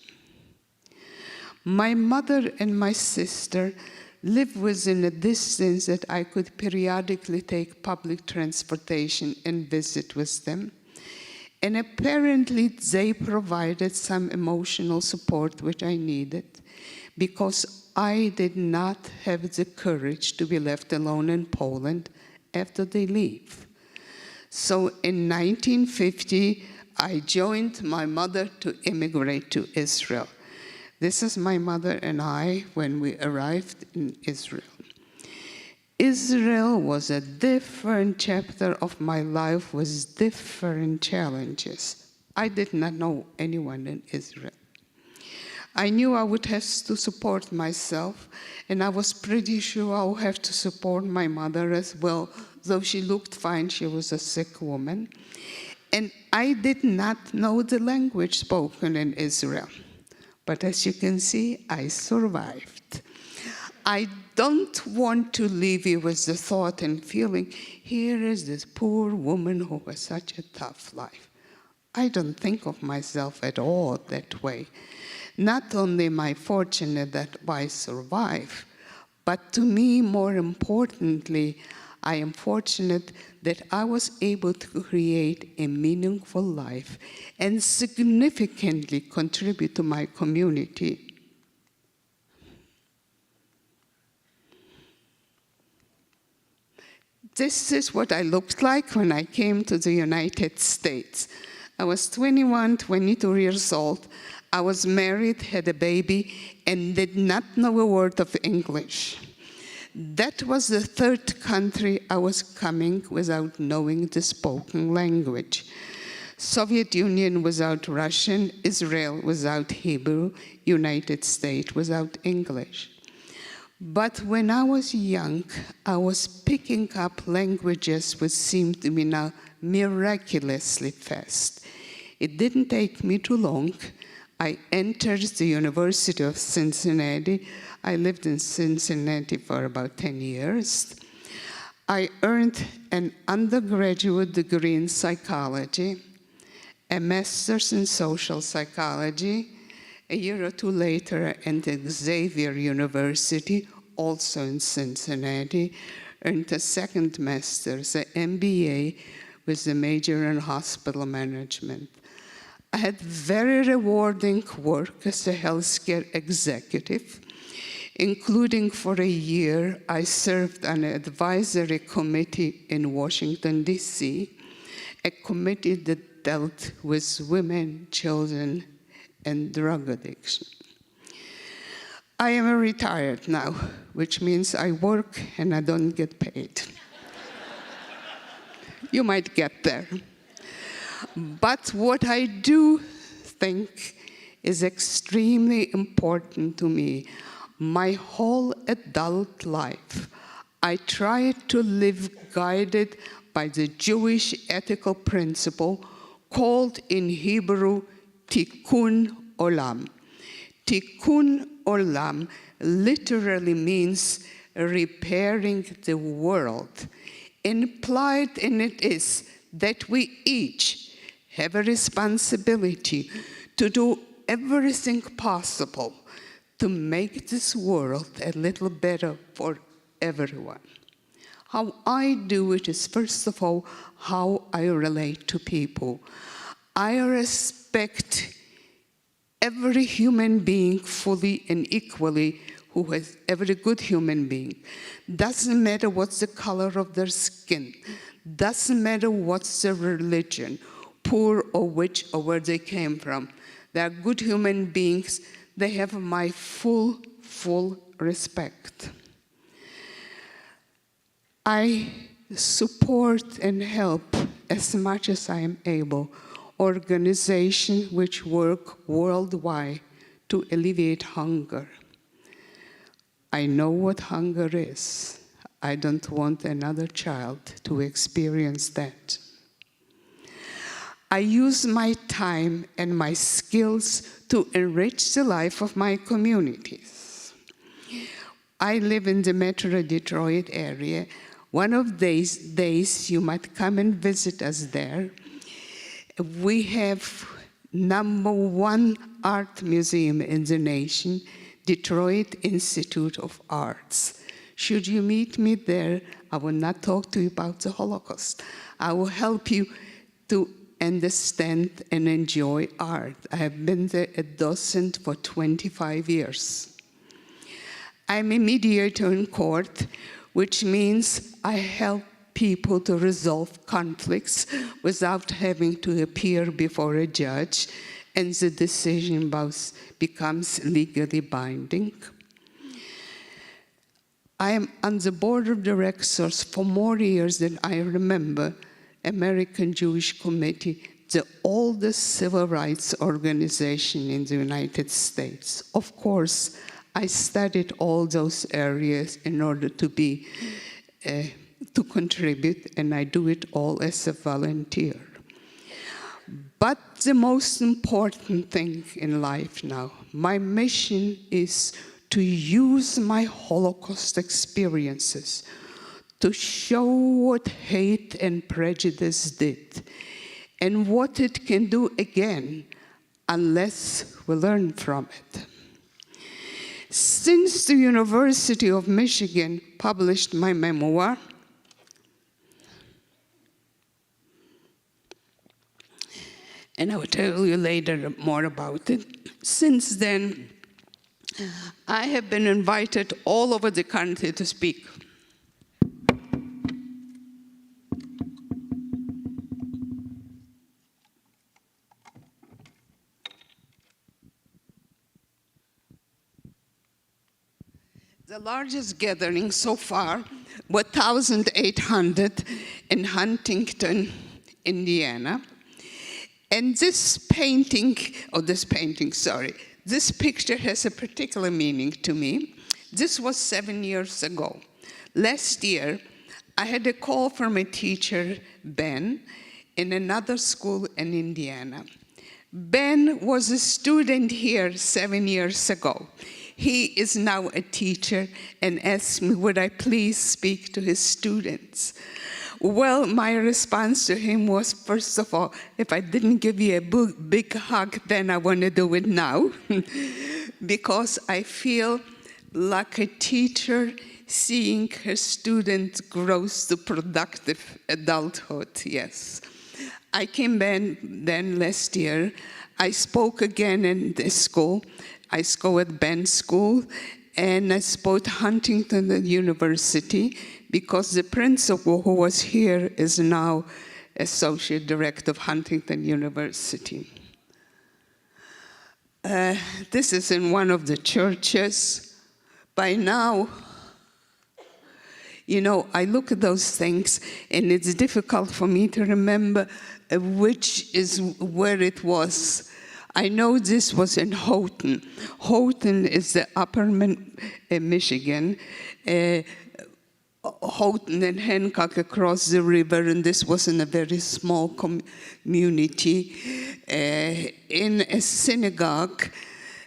My mother and my sister lived within a distance that I could periodically take public transportation and visit with them. And apparently they provided some emotional support which I needed, because I did not have the courage to be left alone in Poland after they leave. So in 1950, I joined my mother to immigrate to Israel. This is my mother and I when we arrived in Israel. Israel was a different chapter of my life with different challenges. I did not know anyone in Israel. I knew I would have to support myself, and I was pretty sure I would have to support my mother as well. Though she looked fine, she was a sick woman. And I did not know the language spoken in Israel. But as you can see, I survived. I don't want to leave you with the thought and feeling, here is this poor woman who has such a tough life. I don't think of myself at all that way. Not only am I fortunate that I survive, but to me, more importantly, I am fortunate that I was able to create a meaningful life and significantly contribute to my community. This is what I looked like when I came to the United States. I was 21, 22 years old. I was married, had a baby, and did not know a word of English. That was the 3rd country I was coming without knowing the spoken language. Soviet Union without Russian, Israel without Hebrew, United States without English. But when I was young, I was picking up languages which seemed to me now miraculously fast. It didn't take me too long. I entered the University of Cincinnati. I lived in Cincinnati for about 10 years. I earned an undergraduate degree in psychology, a master's in social psychology. A year or 2 later, I entered Xavier University, also in Cincinnati, earned a 2nd master's, an MBA with a major in hospital management. I had very rewarding work as a healthcare executive, including for a year, I served on an advisory committee in Washington, D.C., a committee that dealt with women, children, and drug addiction. I am retired now, which means I work and I don't get paid. You might get there. But what I do think is extremely important to me, my whole adult life, I tried to live guided by the Jewish ethical principle called in Hebrew Tikkun Olam. Tikkun Olam literally means repairing the world. Implied in it is that we each have a responsibility to do everything possible to make this world a little better for everyone. How I do it is, first of all, how I relate to people. I respect every human being fully and equally, every good human being. Doesn't matter what's the color of their skin. Doesn't matter what's their religion, poor or rich or where they came from. They are good human beings. They have my full respect. I support and help as much as I am able organizations which work worldwide to alleviate hunger. I know what hunger is. I don't want another child to experience that. I use my time and my skills to enrich the life of my communities. I live in the Metro Detroit area. One of these days you might come and visit us there. We have #1 art museum in the nation, Detroit Institute of Arts. Should you meet me there, I will not talk to you about the Holocaust. I will help you to understand and enjoy art. I have been there a docent for 25 years. I'm a mediator in court, which means I help people to resolve conflicts without having to appear before a judge, and the decision becomes legally binding. I am on the board of directors for more years than I remember. American Jewish Committee, the oldest civil rights organization in the United States. Of course, I studied all those areas in order to contribute, and I do it all as a volunteer. But the most important thing in life now, my mission is to use my Holocaust experiences to show what hate and prejudice did and what it can do again unless we learn from it. Since the University of Michigan published my memoir, and I will tell you later more about it, since then, I have been invited all over the country to speak. The largest gathering so far were 1,800 in Huntington, Indiana. And this picture has a particular meaning to me. This was 7 years ago. Last year, I had a call from a teacher, Ben, in another school in Indiana. Ben was a student here 7 years ago. He is now a teacher and asked me, would I please speak to his students? Well, my response to him was, first of all, if I didn't give you a big hug, then I want to do it now. Because I feel like a teacher seeing her students grow to productive adulthood, yes. I came then last year. I spoke again in this school. I spoke at Ben's school, and I spoke at Huntington University, because the principal who was here is now associate director of Huntington University. This is in one of the churches. By now, you know, I look at those things, and it's difficult for me to remember which is where it was. I know this was in Houghton. Houghton is the upper Michigan. Houghton and Hancock across the river, and this was in a very small community in a synagogue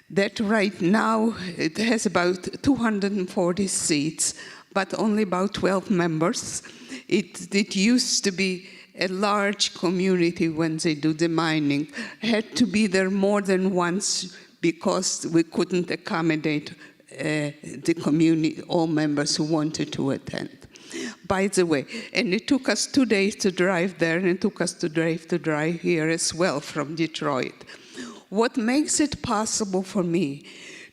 that right now it has about 240 seats, but only about 12 members. It used to be a large community when they do the mining. Had to be there more than once because we couldn't accommodate the community, all members who wanted to attend. By the way, and it took us 2 days to drive there, and it took us 2 days to drive here as well from Detroit. What makes it possible for me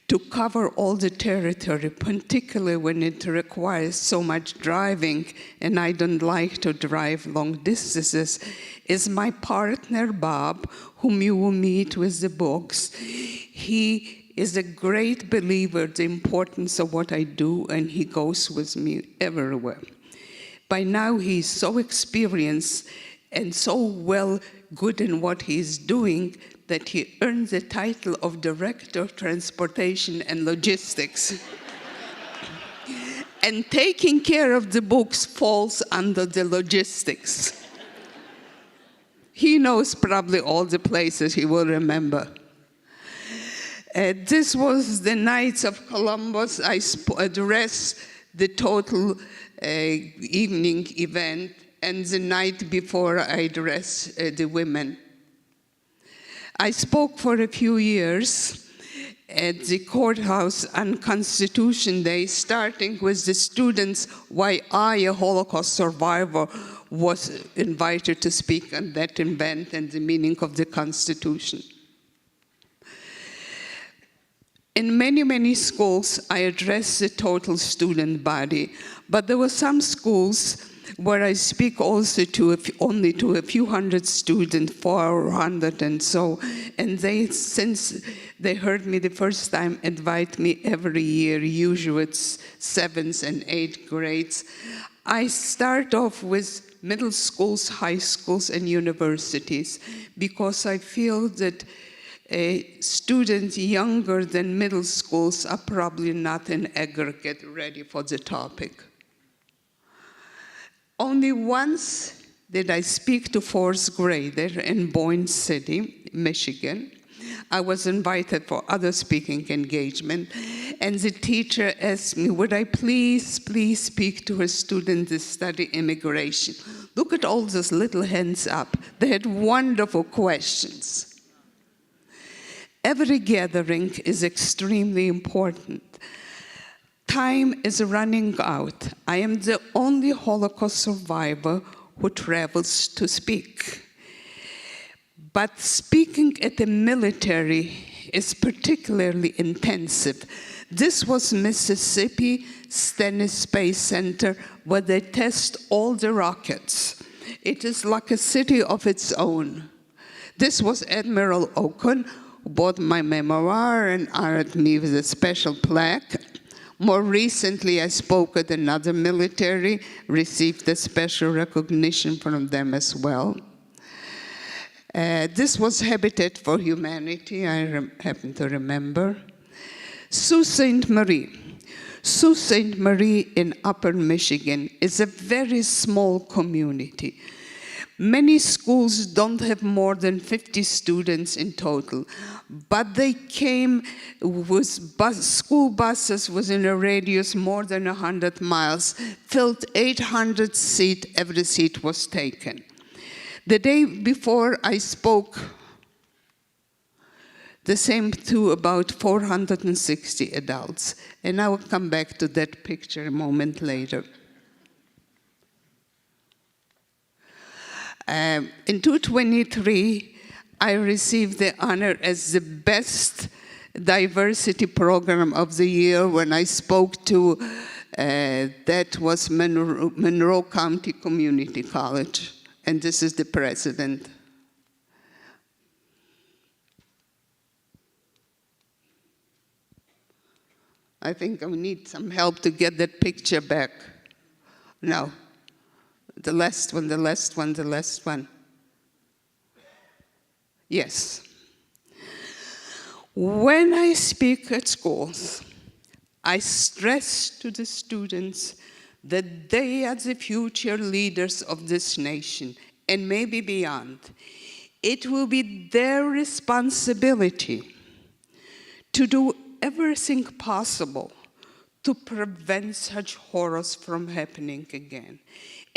to cover all the territory, particularly when it requires so much driving, and I don't like to drive long distances, is my partner, Bob, whom you will meet with the books. He is a great believer in the importance of what I do, and he goes with me everywhere. By now, he's so experienced and so well good in what he's doing that he earned the title of Director of Transportation and Logistics. And taking care of the books falls under the logistics. He knows probably all the places he will remember. This was the Knights of Columbus. I addressed the total evening event, and the night before I addressed the women. I spoke for a few years at the courthouse on Constitution Day, starting with the students why I, a Holocaust survivor, was invited to speak on that event and the meaning of the Constitution. In many, many schools, I addressed the total student body, but there were some schools where I speak also only to a few hundred students, 400 and so, and they, since they heard me the first time, invite me every year, usually it's 7th and 8th grades. I start off with middle schools, high schools, and universities, because I feel that students younger than middle schools are probably not in aggregate ready for the topic. Only once did I speak to 4th grader in Boyne City, Michigan. I was invited for other speaking engagement, and the teacher asked me, would I please speak to her students to study immigration? Look at all those little hands up. They had wonderful questions. Every gathering is extremely important. Time is running out. I am the only Holocaust survivor who travels to speak. But speaking at the military is particularly intensive. This was Mississippi Stennis Space Center, where they test all the rockets. It is like a city of its own. This was Admiral Okun, who bought my memoir and honored me with a special plaque. More recently, I spoke at another military, received a special recognition from them as well. This was Habitat for Humanity, I happen to remember. Sault Ste. Marie. Sault Ste. Marie in Upper Michigan is a very small community. Many schools don't have more than 50 students in total, but they came with school buses within a radius more than 100 miles, filled 800 seats, every seat was taken. The day before I spoke, the same to about 460 adults, and I will come back to that picture a moment later. In 2023, I received the honor as the best diversity program of the year when I spoke to, that was Monroe County Community College, and this is the president. I think I need some help to get that picture back. No. The last one, the last one, the last one. Yes. When I speak at schools, I stress to the students that they are the future leaders of this nation and maybe beyond. It will be their responsibility to do everything possible to prevent such horrors from happening again.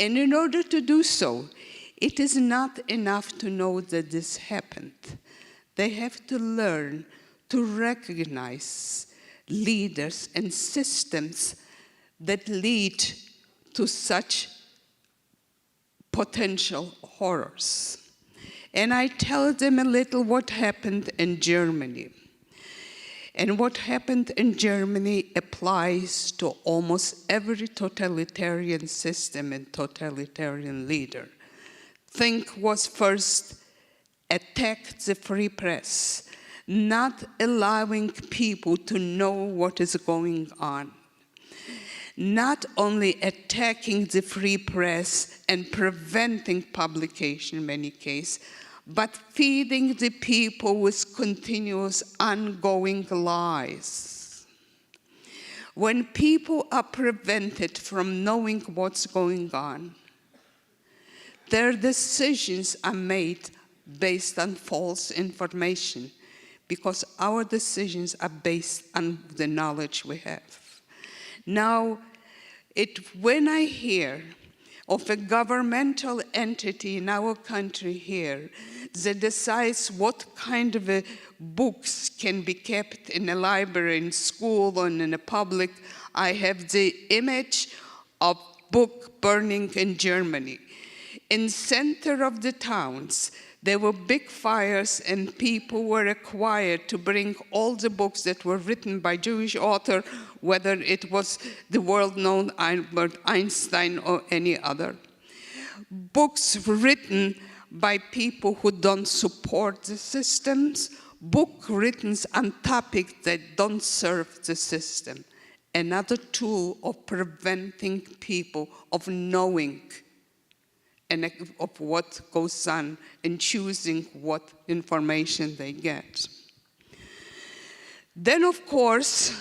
And in order to do so, it is not enough to know that this happened. They have to learn to recognize leaders and systems that lead to such potential horrors. And I tell them a little what happened in Germany. And what happened in Germany applies to almost every totalitarian system and totalitarian leader. Think was first attack the free press, not allowing people to know what is going on. Not only attacking the free press and preventing publication in many cases, but feeding the people with continuous ongoing lies. When people are prevented from knowing what's going on, their decisions are made based on false information, because our decisions are based on the knowledge we have. Now, when I hear of a governmental entity in our country here that decides what kind of books can be kept in a library, in school, or in a public, I have the image of book burning in Germany. In center of the towns, there were big fires, and people were required to bring all the books that were written by Jewish author, whether it was the world-known Albert Einstein or any other. Books written by people who don't support the systems, books written on topics that don't serve the system. Another tool of preventing people of knowing and of what goes on and choosing what information they get. Then, of course,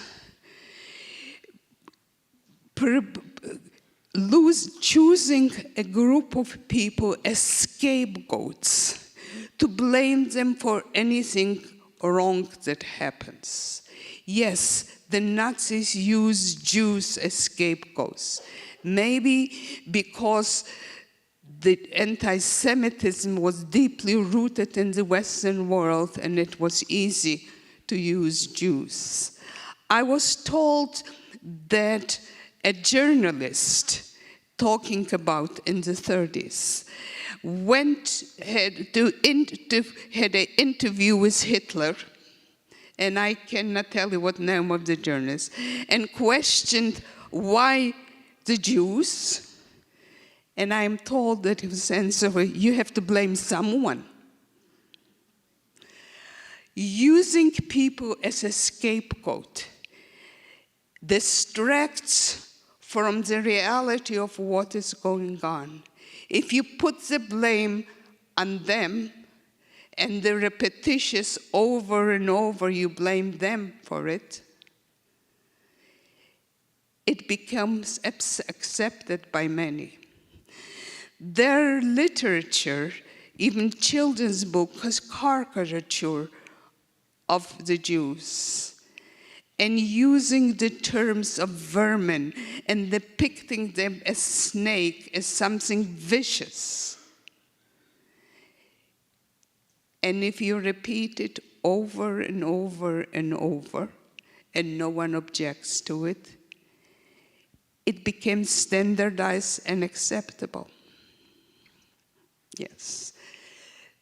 choosing a group of people as scapegoats to blame them for anything wrong that happens. Yes, the Nazis used Jews as scapegoats, maybe because the anti-Semitism was deeply rooted in the Western world, and it was easy to use Jews. I was told that a journalist talking about in the 30s had an interview with Hitler, and I cannot tell you what name of the journalist, and questioned why the Jews. And I am told that his answer, you have to blame someone. Using people as a scapegoat distracts from the reality of what is going on. If you put the blame on them, and the repetitious over and over, you blame them for it, it becomes accepted by many. Their literature, even children's books, has caricature of the Jews, and using the terms of vermin and depicting them as snake, as something vicious. And if you repeat it over and over and over, and no one objects to it, it became standardized and acceptable. Yes.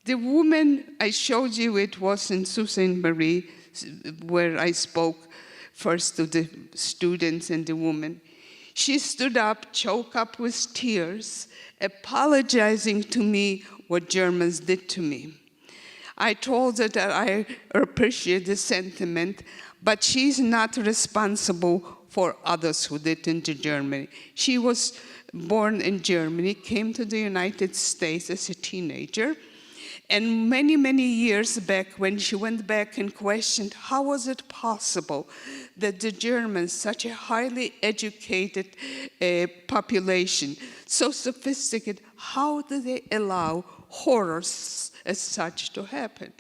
The woman I showed you, it was in Sault Ste. Marie, where I spoke first to the students and the woman. She stood up, choked up with tears, apologizing to me what Germans did to me. I told her that I appreciate the sentiment, but she's not responsible for others who did into Germany. She was born in Germany, came to the United States as a teenager, and many, many years back, when she went back and questioned how was it possible that the Germans, such a highly educated population, so sophisticated, how do they allow horrors as such to happen?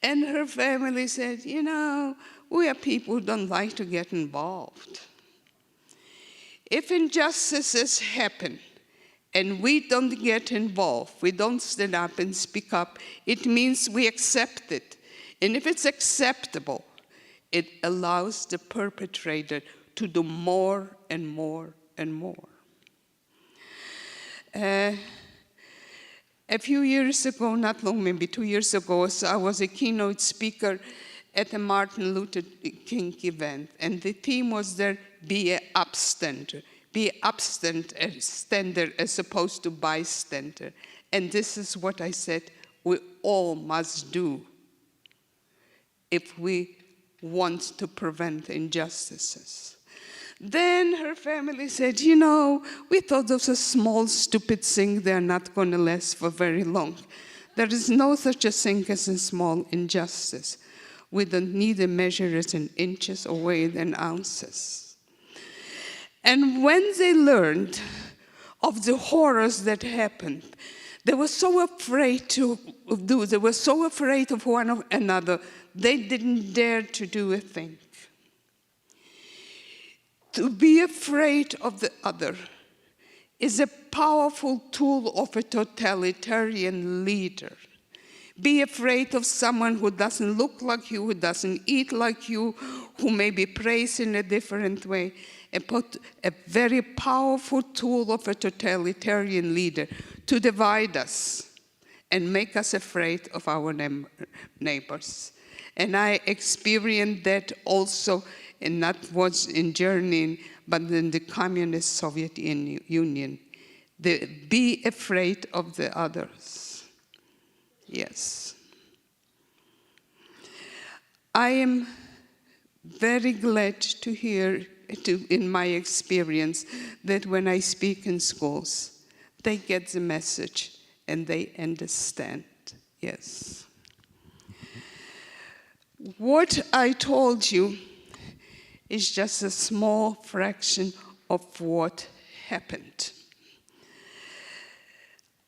And her family said, you know, we are people who don't like to get involved. If injustices happen and we don't get involved, we don't stand up and speak up, it means we accept it. And if it's acceptable, it allows the perpetrator to do more and more and more. A few years ago, not long, maybe 2 years ago, so I was a keynote speaker at a Martin Luther King event, and the theme was there, be an upstander. Be upstander as opposed to bystander. And this is what I said, we all must do if we want to prevent injustices. Then her family said, you know, we thought those are small, stupid things, they're not going to last for very long. There is no such a thing as a small injustice. We don't need to measure it in inches or weigh it in ounces. And when they learned of the horrors that happened, they were so afraid they were so afraid of one another, they didn't dare to do a thing. To be afraid of the other is a powerful tool of a totalitarian leader. Be afraid of someone who doesn't look like you, who doesn't eat like you, who may be praised in a different way. A very powerful tool of a totalitarian leader to divide us and make us afraid of our neighbors. And I experienced that also, and not was in Germany, but in the communist Soviet Union. Be afraid of the others. Yes. I am very glad to hear, in my experience, that when I speak in schools, they get the message and they understand. Yes. What I told you is just a small fraction of what happened.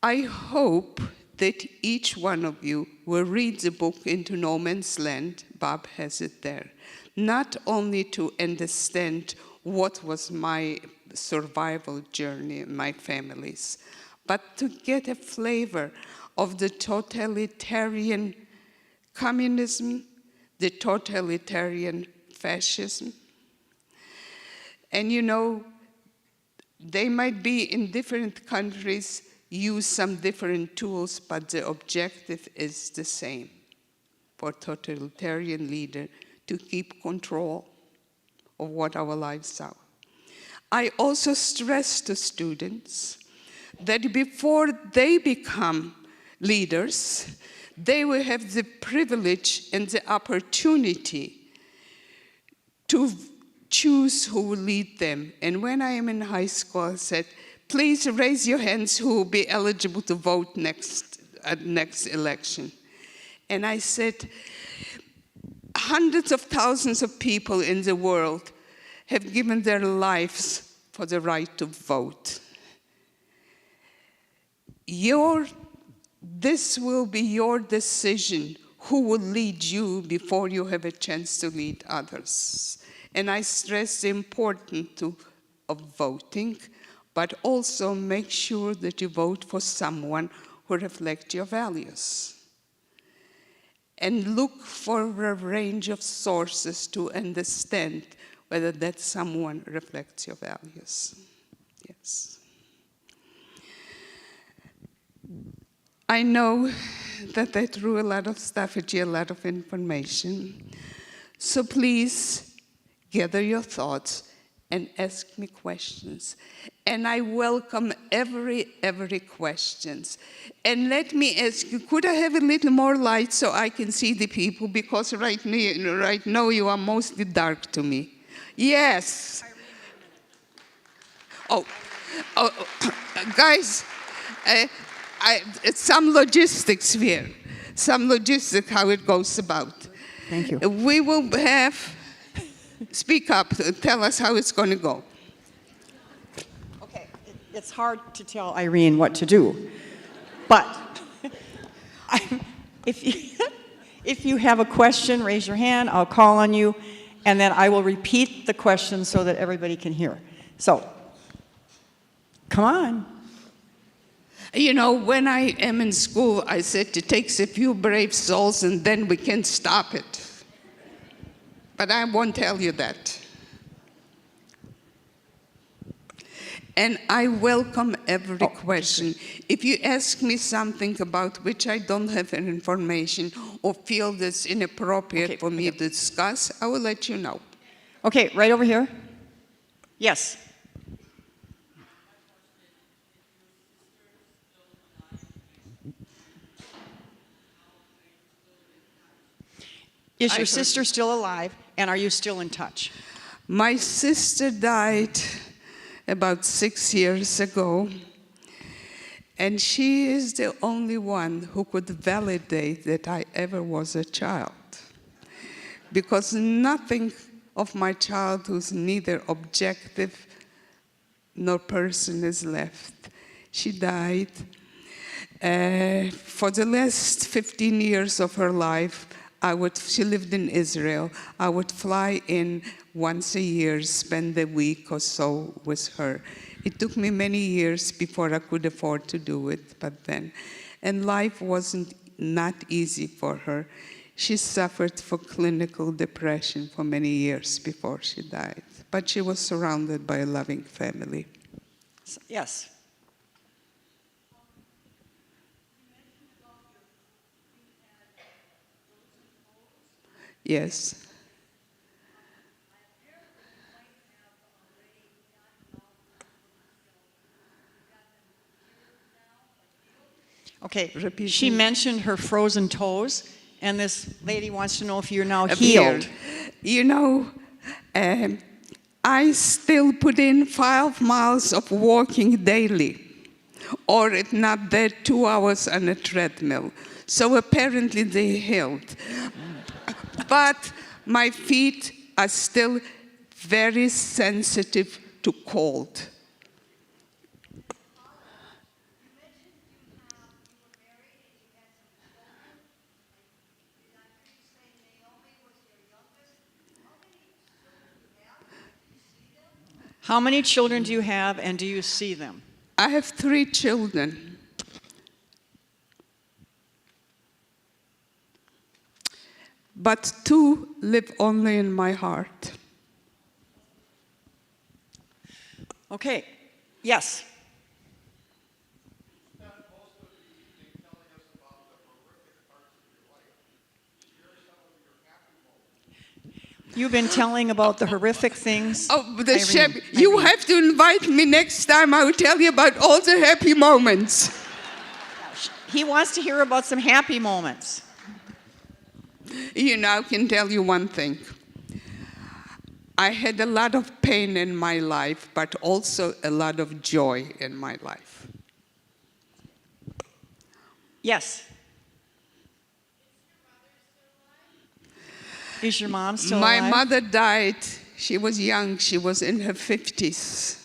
I hope that each one of you will read the book Into No Man's Land. Bob has it there. Not only to understand what was my survival journey and my family's, but to get a flavor of the totalitarian communism, the totalitarian fascism. And you know, they might be in different countries, use some different tools, but the objective is the same for totalitarian leader to keep control of what our lives are. I also stress to students that before they become leaders, they will have the privilege and the opportunity to choose who will lead them. And when I am in high school, I said, please raise your hands who will be eligible to vote at next election. And I said, hundreds of thousands of people in the world have given their lives for the right to vote. This will be your decision who will lead you before you have a chance to lead others. And I stress the importance of voting, but also make sure that you vote for someone who reflects your values. And look for a range of sources to understand whether that someone reflects your values. Yes. I know that I threw a lot of stuff at you, a lot of information. So please gather your thoughts and ask me questions. And I welcome every questions. And let me ask you, could I have a little more light so I can see the people? Because right now you are mostly dark to me. Yes. Oh, guys, it's some logistics here. Some logistics, how it goes about. Thank you. We will have, speak up, tell us how it's going to go. Okay, it's hard to tell Irene what to do, but if you have a question, raise your hand, I'll call on you, and then I will repeat the question so that everybody can hear. So, come on. You know, when I am in school, I said it takes a few brave souls and then we can stop it. But I won't tell you that. And I welcome every question. If you ask me something about which I don't have any information or feel that's inappropriate for me to discuss, I will let you know. Okay, right over here. Yes. Is your sister still alive, and are you still in touch? My sister died about 6 years ago, And she is the only one who could validate that I ever was a child. Because nothing of my childhood, neither objective nor person, is left. She died. For the last 15 years of her life, she lived in Israel. I would fly in once a year, spend a week or so with her. It took me many years before I could afford to do it, but then. And life wasn't not easy for her. She suffered from clinical depression for many years before she died. But she was surrounded by a loving family. Yes. Yes. Okay, Repeat she me. mentioned her frozen toes, and this lady wants to know if you're now healed. You know, I still put in 5 miles of walking daily, or if not that, 2 hours on a treadmill. So apparently they healed. But my feet are still very sensitive to cold. How many children do you have, and do you see them? I have 3 children. But 2 live only in my heart. Okay, yes. You've been telling about the horrific things. Oh, I you remember. have to invite me next time. I will tell you about all the happy moments. He wants to hear about some happy moments. You know, I can tell you one thing. I had a lot of pain in my life, but also a lot of joy in my life. Yes. Is your mom still My alive? mother died. She was young. She was in her 50s.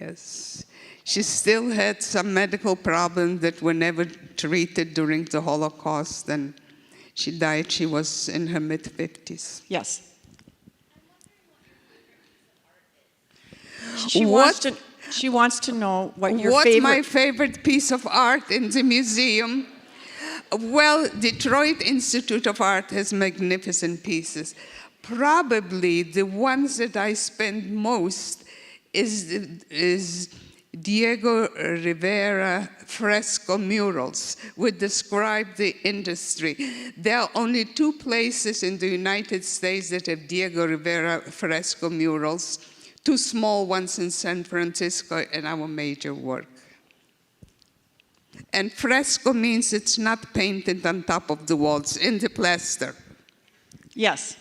Yes. She still had some medical problems that were never treated during the Holocaust, and she died. She was in her mid-50s. Yes. What- She wants to know what your What's favorite. my favorite piece of art in the museum? Well, Detroit Institute of Art has magnificent pieces. Probably the ones that I spend most is Diego Rivera fresco murals, which describe the industry. There are only 2 places in the United States that have Diego Rivera fresco murals, 2 small ones in San Francisco and our major work. And fresco means it's not painted on top of the walls, in the plaster. Yes.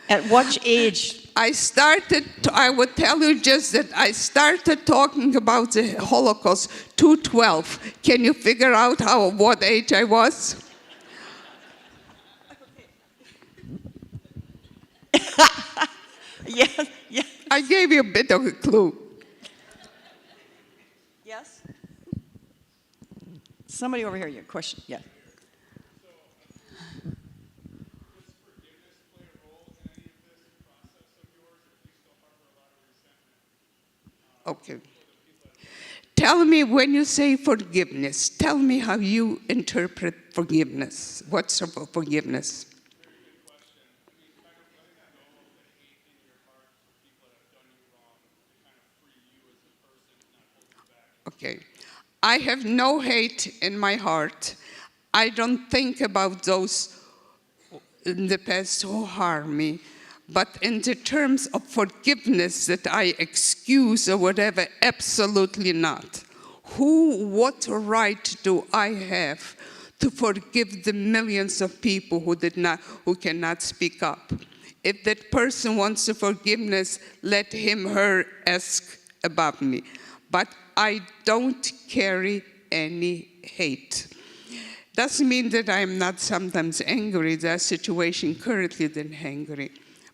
At what age? I would tell you just that I started talking about the Holocaust 212. Can you figure out what age I was? Yes. Yes. I gave you a bit of a clue. Yes. Somebody over here, your question. Yeah. Okay. Tell me, when you say forgiveness, tell me how you interpret forgiveness. What's forgiveness? Okay. I have no hate in my heart. I don't think about those in the past who harm me. But in the terms of forgiveness that I excuse or whatever, absolutely not. What right do I have to forgive the millions of people who cannot speak up? If that person wants forgiveness, let him, her ask above me. But I don't carry any hate. Doesn't mean that I'm not sometimes angry. There are situations currently that I'm angry.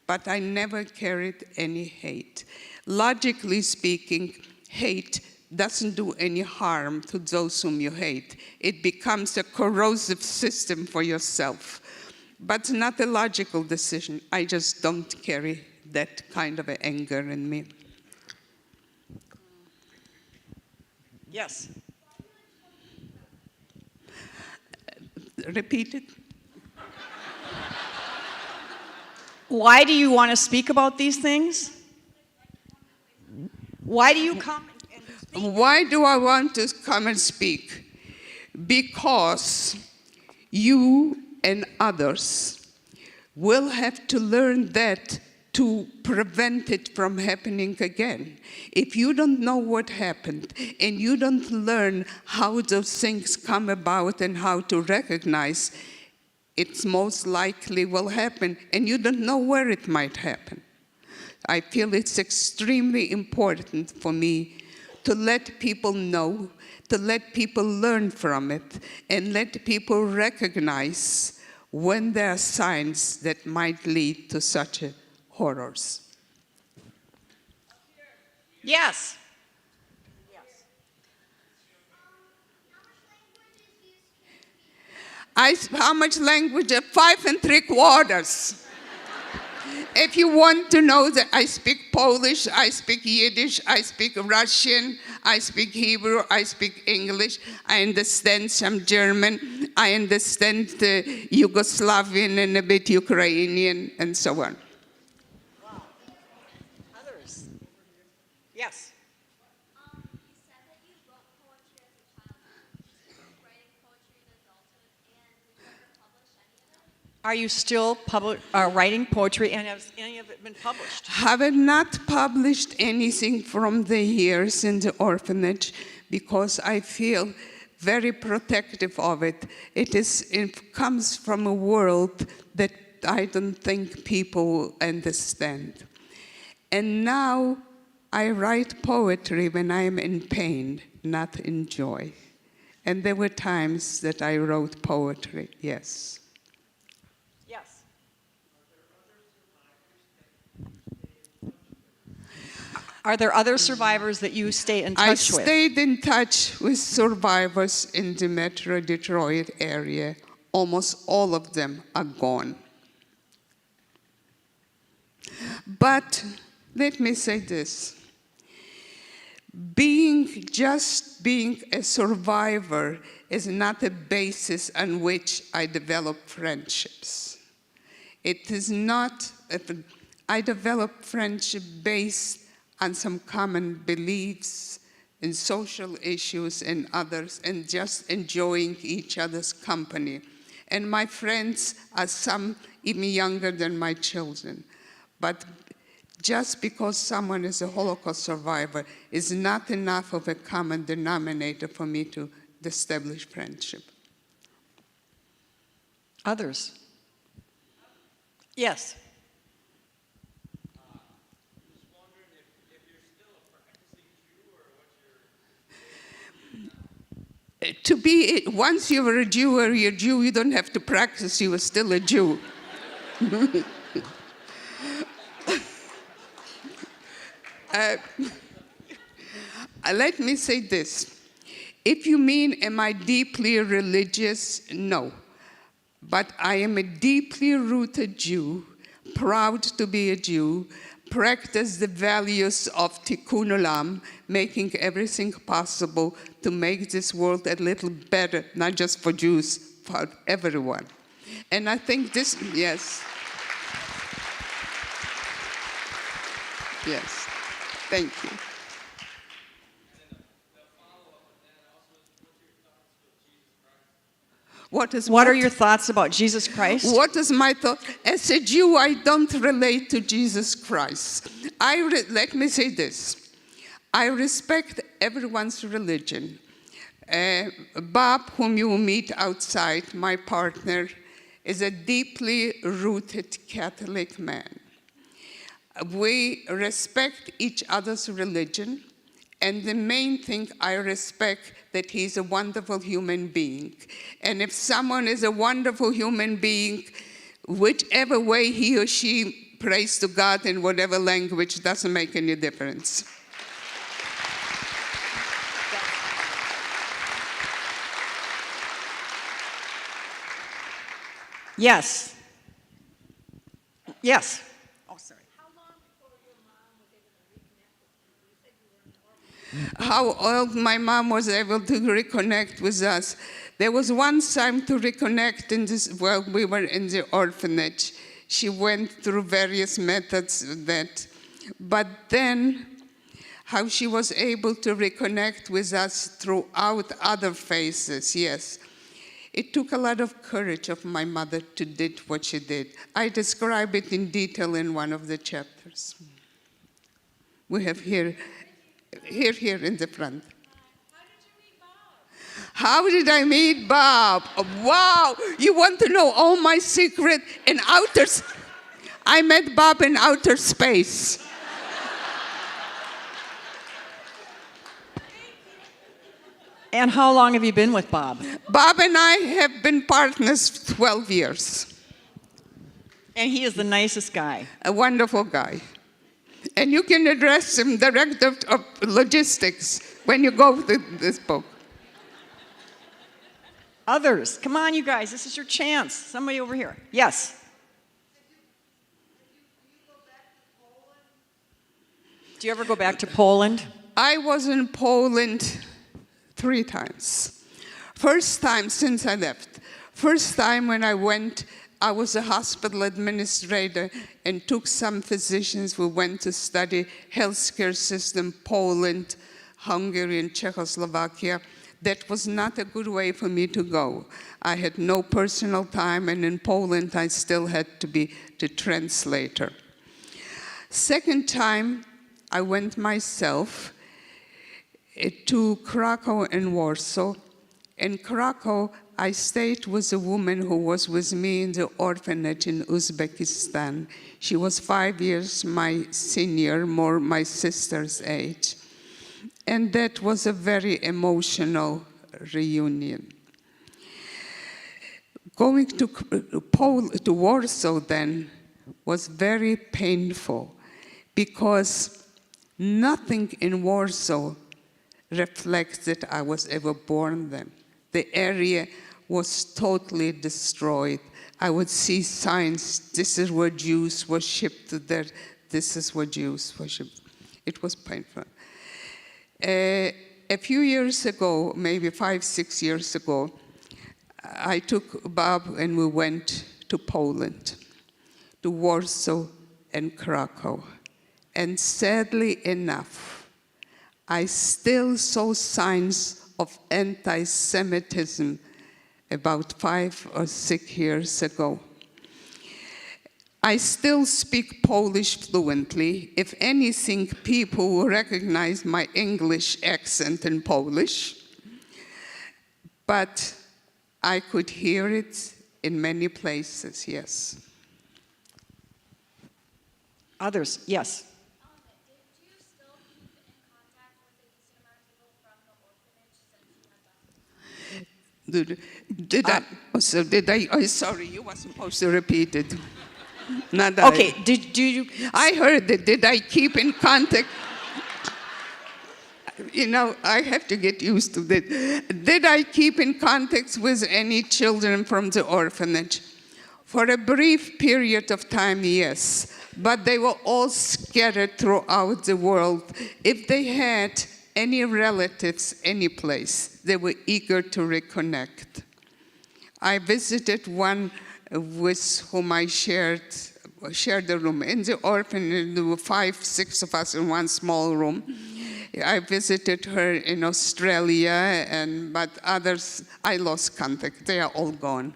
But I never carried any hate. Logically speaking, hate doesn't do any harm to those whom you hate. It becomes a corrosive system for yourself. But it's not a logical decision. I just don't carry that kind of anger in me. Yes. Repeat it. Why do you want to speak about these things? Why do you come and speak? Why do I want to come and speak? Because you and others will have to learn that to prevent it from happening again. If you don't know what happened and you don't learn how those things come about and how to recognize, it's most likely will happen, and you don't know where it might happen. I feel it's extremely important for me to let people know, to let people learn from it, and let people recognize when there are signs that might lead to such horrors. Yes. How much language? 5 3/4. If you want to know that I speak Polish, I speak Yiddish, I speak Russian, I speak Hebrew, I speak English, I understand some German, I understand Yugoslavian and a bit Ukrainian, and so on. Wow. Others. Yes. You said that you wrote poetry as a child. Did you keep writing poetry in adulthood, and did you ever publish any of it? Are you still writing poetry, and has any of it been published? Have not published anything from the years in the orphanage because I feel very protective of it. It comes from a world that I don't think people understand. And now I write poetry when I am in pain, not in joy. And there were times that I wrote poetry, yes. Yes. Are there other survivors that you stay in I touch with? stayed in touch with survivors in the Metro Detroit area. Almost all of them are gone. But let me say this. Just being a survivor is not a basis on which I develop friendships. It is not, I develop friendship based on some common beliefs in social issues and others, and just enjoying each other's company. And my friends are some even younger than my children. But just because someone is a Holocaust survivor is not enough of a common denominator for me to establish friendship. Others? Yes. Once you're a Jew or you're a Jew, you don't have to practice, you are still a Jew. Let me say this. If you mean, am I deeply religious? No. But I am a deeply rooted Jew, proud to be a Jew, practice the values of Tikkun Olam, making everything possible to make this world a little better, not just for Jews, for everyone. And I think this, yes. Yes, thank you. What are your thoughts about Jesus Christ? What is my thought? As a Jew, I don't relate to Jesus Christ. Let me say this. I respect everyone's religion. Bob, whom you will meet outside, my partner, is a deeply rooted Catholic man. We respect each other's religion. And the main thing, I respect that he's a wonderful human being. And if someone is a wonderful human being, whichever way he or she prays to God in whatever language, doesn't make any difference. Yes. Yes. Oh, sorry. How old my mom was able to reconnect with us. There was one time to reconnect in this, while we were in the orphanage. She went through various methods of that. But then, how she was able to reconnect with us throughout other phases, yes. It took a lot of courage of my mother to do what she did. I describe it in detail in one of the chapters. We have here in the front. How did I meet Bob? Wow, you want to know all my secret in I met Bob in outer space. And how long have you been with Bob? Bob and I have been partners for 12 years. And he is the nicest guy. A wonderful guy. And you can address him, Director of Logistics, when you go to this book. Others, come on, you guys, this is your chance. Somebody over here. Yes. Do you ever go back to Poland? I was in Poland 3 times. First time since I left. First time when I went, I was a hospital administrator and took some physicians who went to study healthcare system, Poland, Hungary, and Czechoslovakia. That was not a good way for me to go. I had no personal time, and in Poland I still had to be the translator. Second time, I went myself to Krakow and Warsaw. In Krakow, I stayed with a woman who was with me in the orphanage in Uzbekistan. She was 5 years my senior, more my sister's age. And that was a very emotional reunion. Going to Warsaw then was very painful because nothing in Warsaw reflects that I was ever born then. The area was totally destroyed. I would see signs, this is where Jews were shipped to there, this is where Jews were shipped. It was painful. A few years ago, maybe 5, 6 years ago, I took Bob and we went to Poland, to Warsaw and Krakow. And sadly enough, I still saw signs of anti-Semitism about 5 or 6 years ago. I still speak Polish fluently. If anything, people will recognize my English accent in Polish. But I could hear it in many places, yes. Others, yes. Did you still keep in contact with the decent amount of people from the orphanage since you had left? Sorry, you were supposed to repeat it. Not I. Okay, did you? I heard it. Did I keep in contact? You know, I have to get used to that. Did I keep in contact with any children from the orphanage? For a brief period of time, yes. But they were all scattered throughout the world. If they had any relatives any place, they were eager to reconnect. I visited one with whom I shared a room. In the orphanage, there were 5, 6 of us in one small room. I visited her in Australia, but others, I lost contact. They are all gone.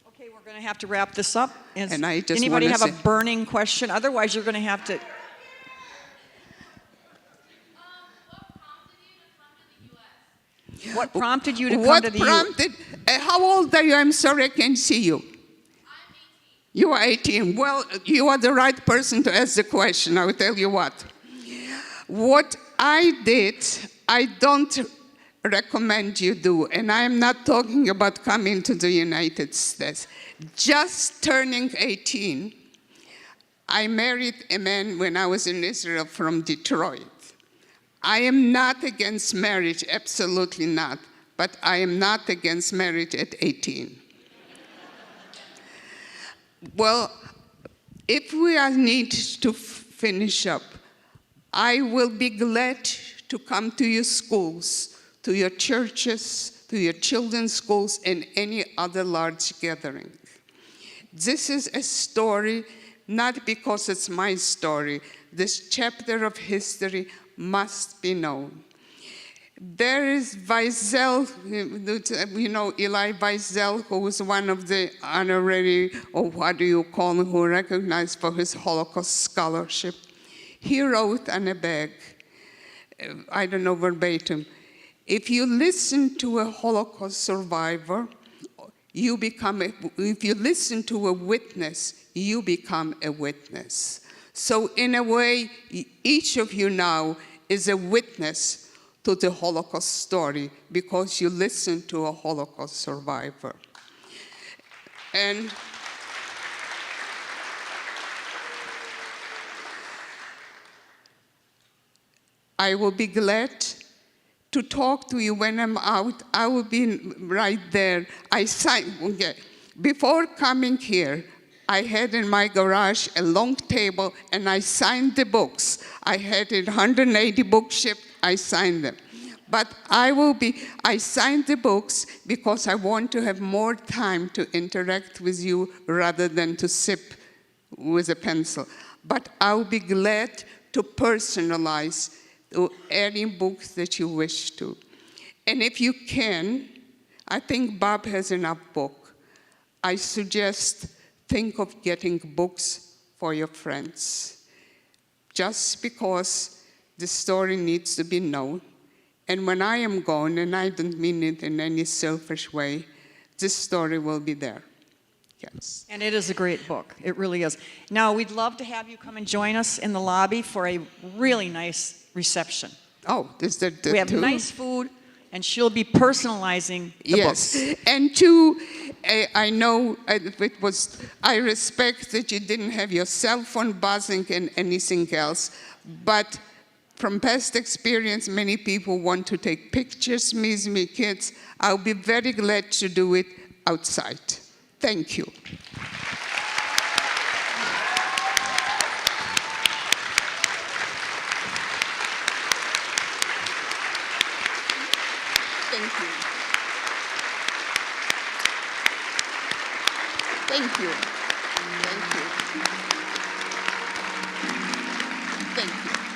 Okay, we're going to have to wrap this up. And I just anybody wanna have a say- burning question? Otherwise, you're going to have to. What prompted you to come to the U.S.? What prompted you to come to the U.S.? prompted? How old are you? I'm sorry, I can't see you. I'm 18. You are 18. Well, you are the right person to ask the question. I will tell you what. What I did, I don't recommend you do, and I am not talking about coming to the United States. Just turning 18, I married a man when I was in Israel from Detroit. I am not against marriage, absolutely not, but I am not against marriage at 18. Well, if we need to finish up, I will be glad to come to your schools, to your churches, to your children's schools, and any other large gathering. This is a story, not because it's my story. This chapter of history must be known. There is Wiesel, you know Eli Wiesel, who was one of the honorary, or what do you call him, who recognized for his Holocaust scholarship. He wrote on a bag, I don't know verbatim, if you listen to a Holocaust survivor, if you listen to a witness, you become a witness. So in a way, each of you now is a witness to the Holocaust story because you listen to a Holocaust survivor. And I will be glad to talk to you when I'm out. I will be right there. Before coming here, I had in my garage a long table, and I signed the books. I had 180 books shipped. I signed them. But I signed the books because I want to have more time to interact with you rather than to sip with a pencil. But I'll be glad to personalize any books that you wish to. And if you can, I think Bob has enough book. I suggest think of getting books for your friends. Just because the story needs to be known. And when I am gone, and I don't mean it in any selfish way, this story will be there. Yes. And it is a great book. It really is. Now, we'd love to have you come and join us in the lobby for a really nice reception. Oh, is that the We have two? nice food, and she'll be personalizing the Yes, books. and two, I know I respect that you didn't have your cell phone buzzing and anything else, but from past experience, many people want to take pictures, me kids. I'll be very glad to do it outside. Thank you. Thank you. Thank you. Thank you. Thank you.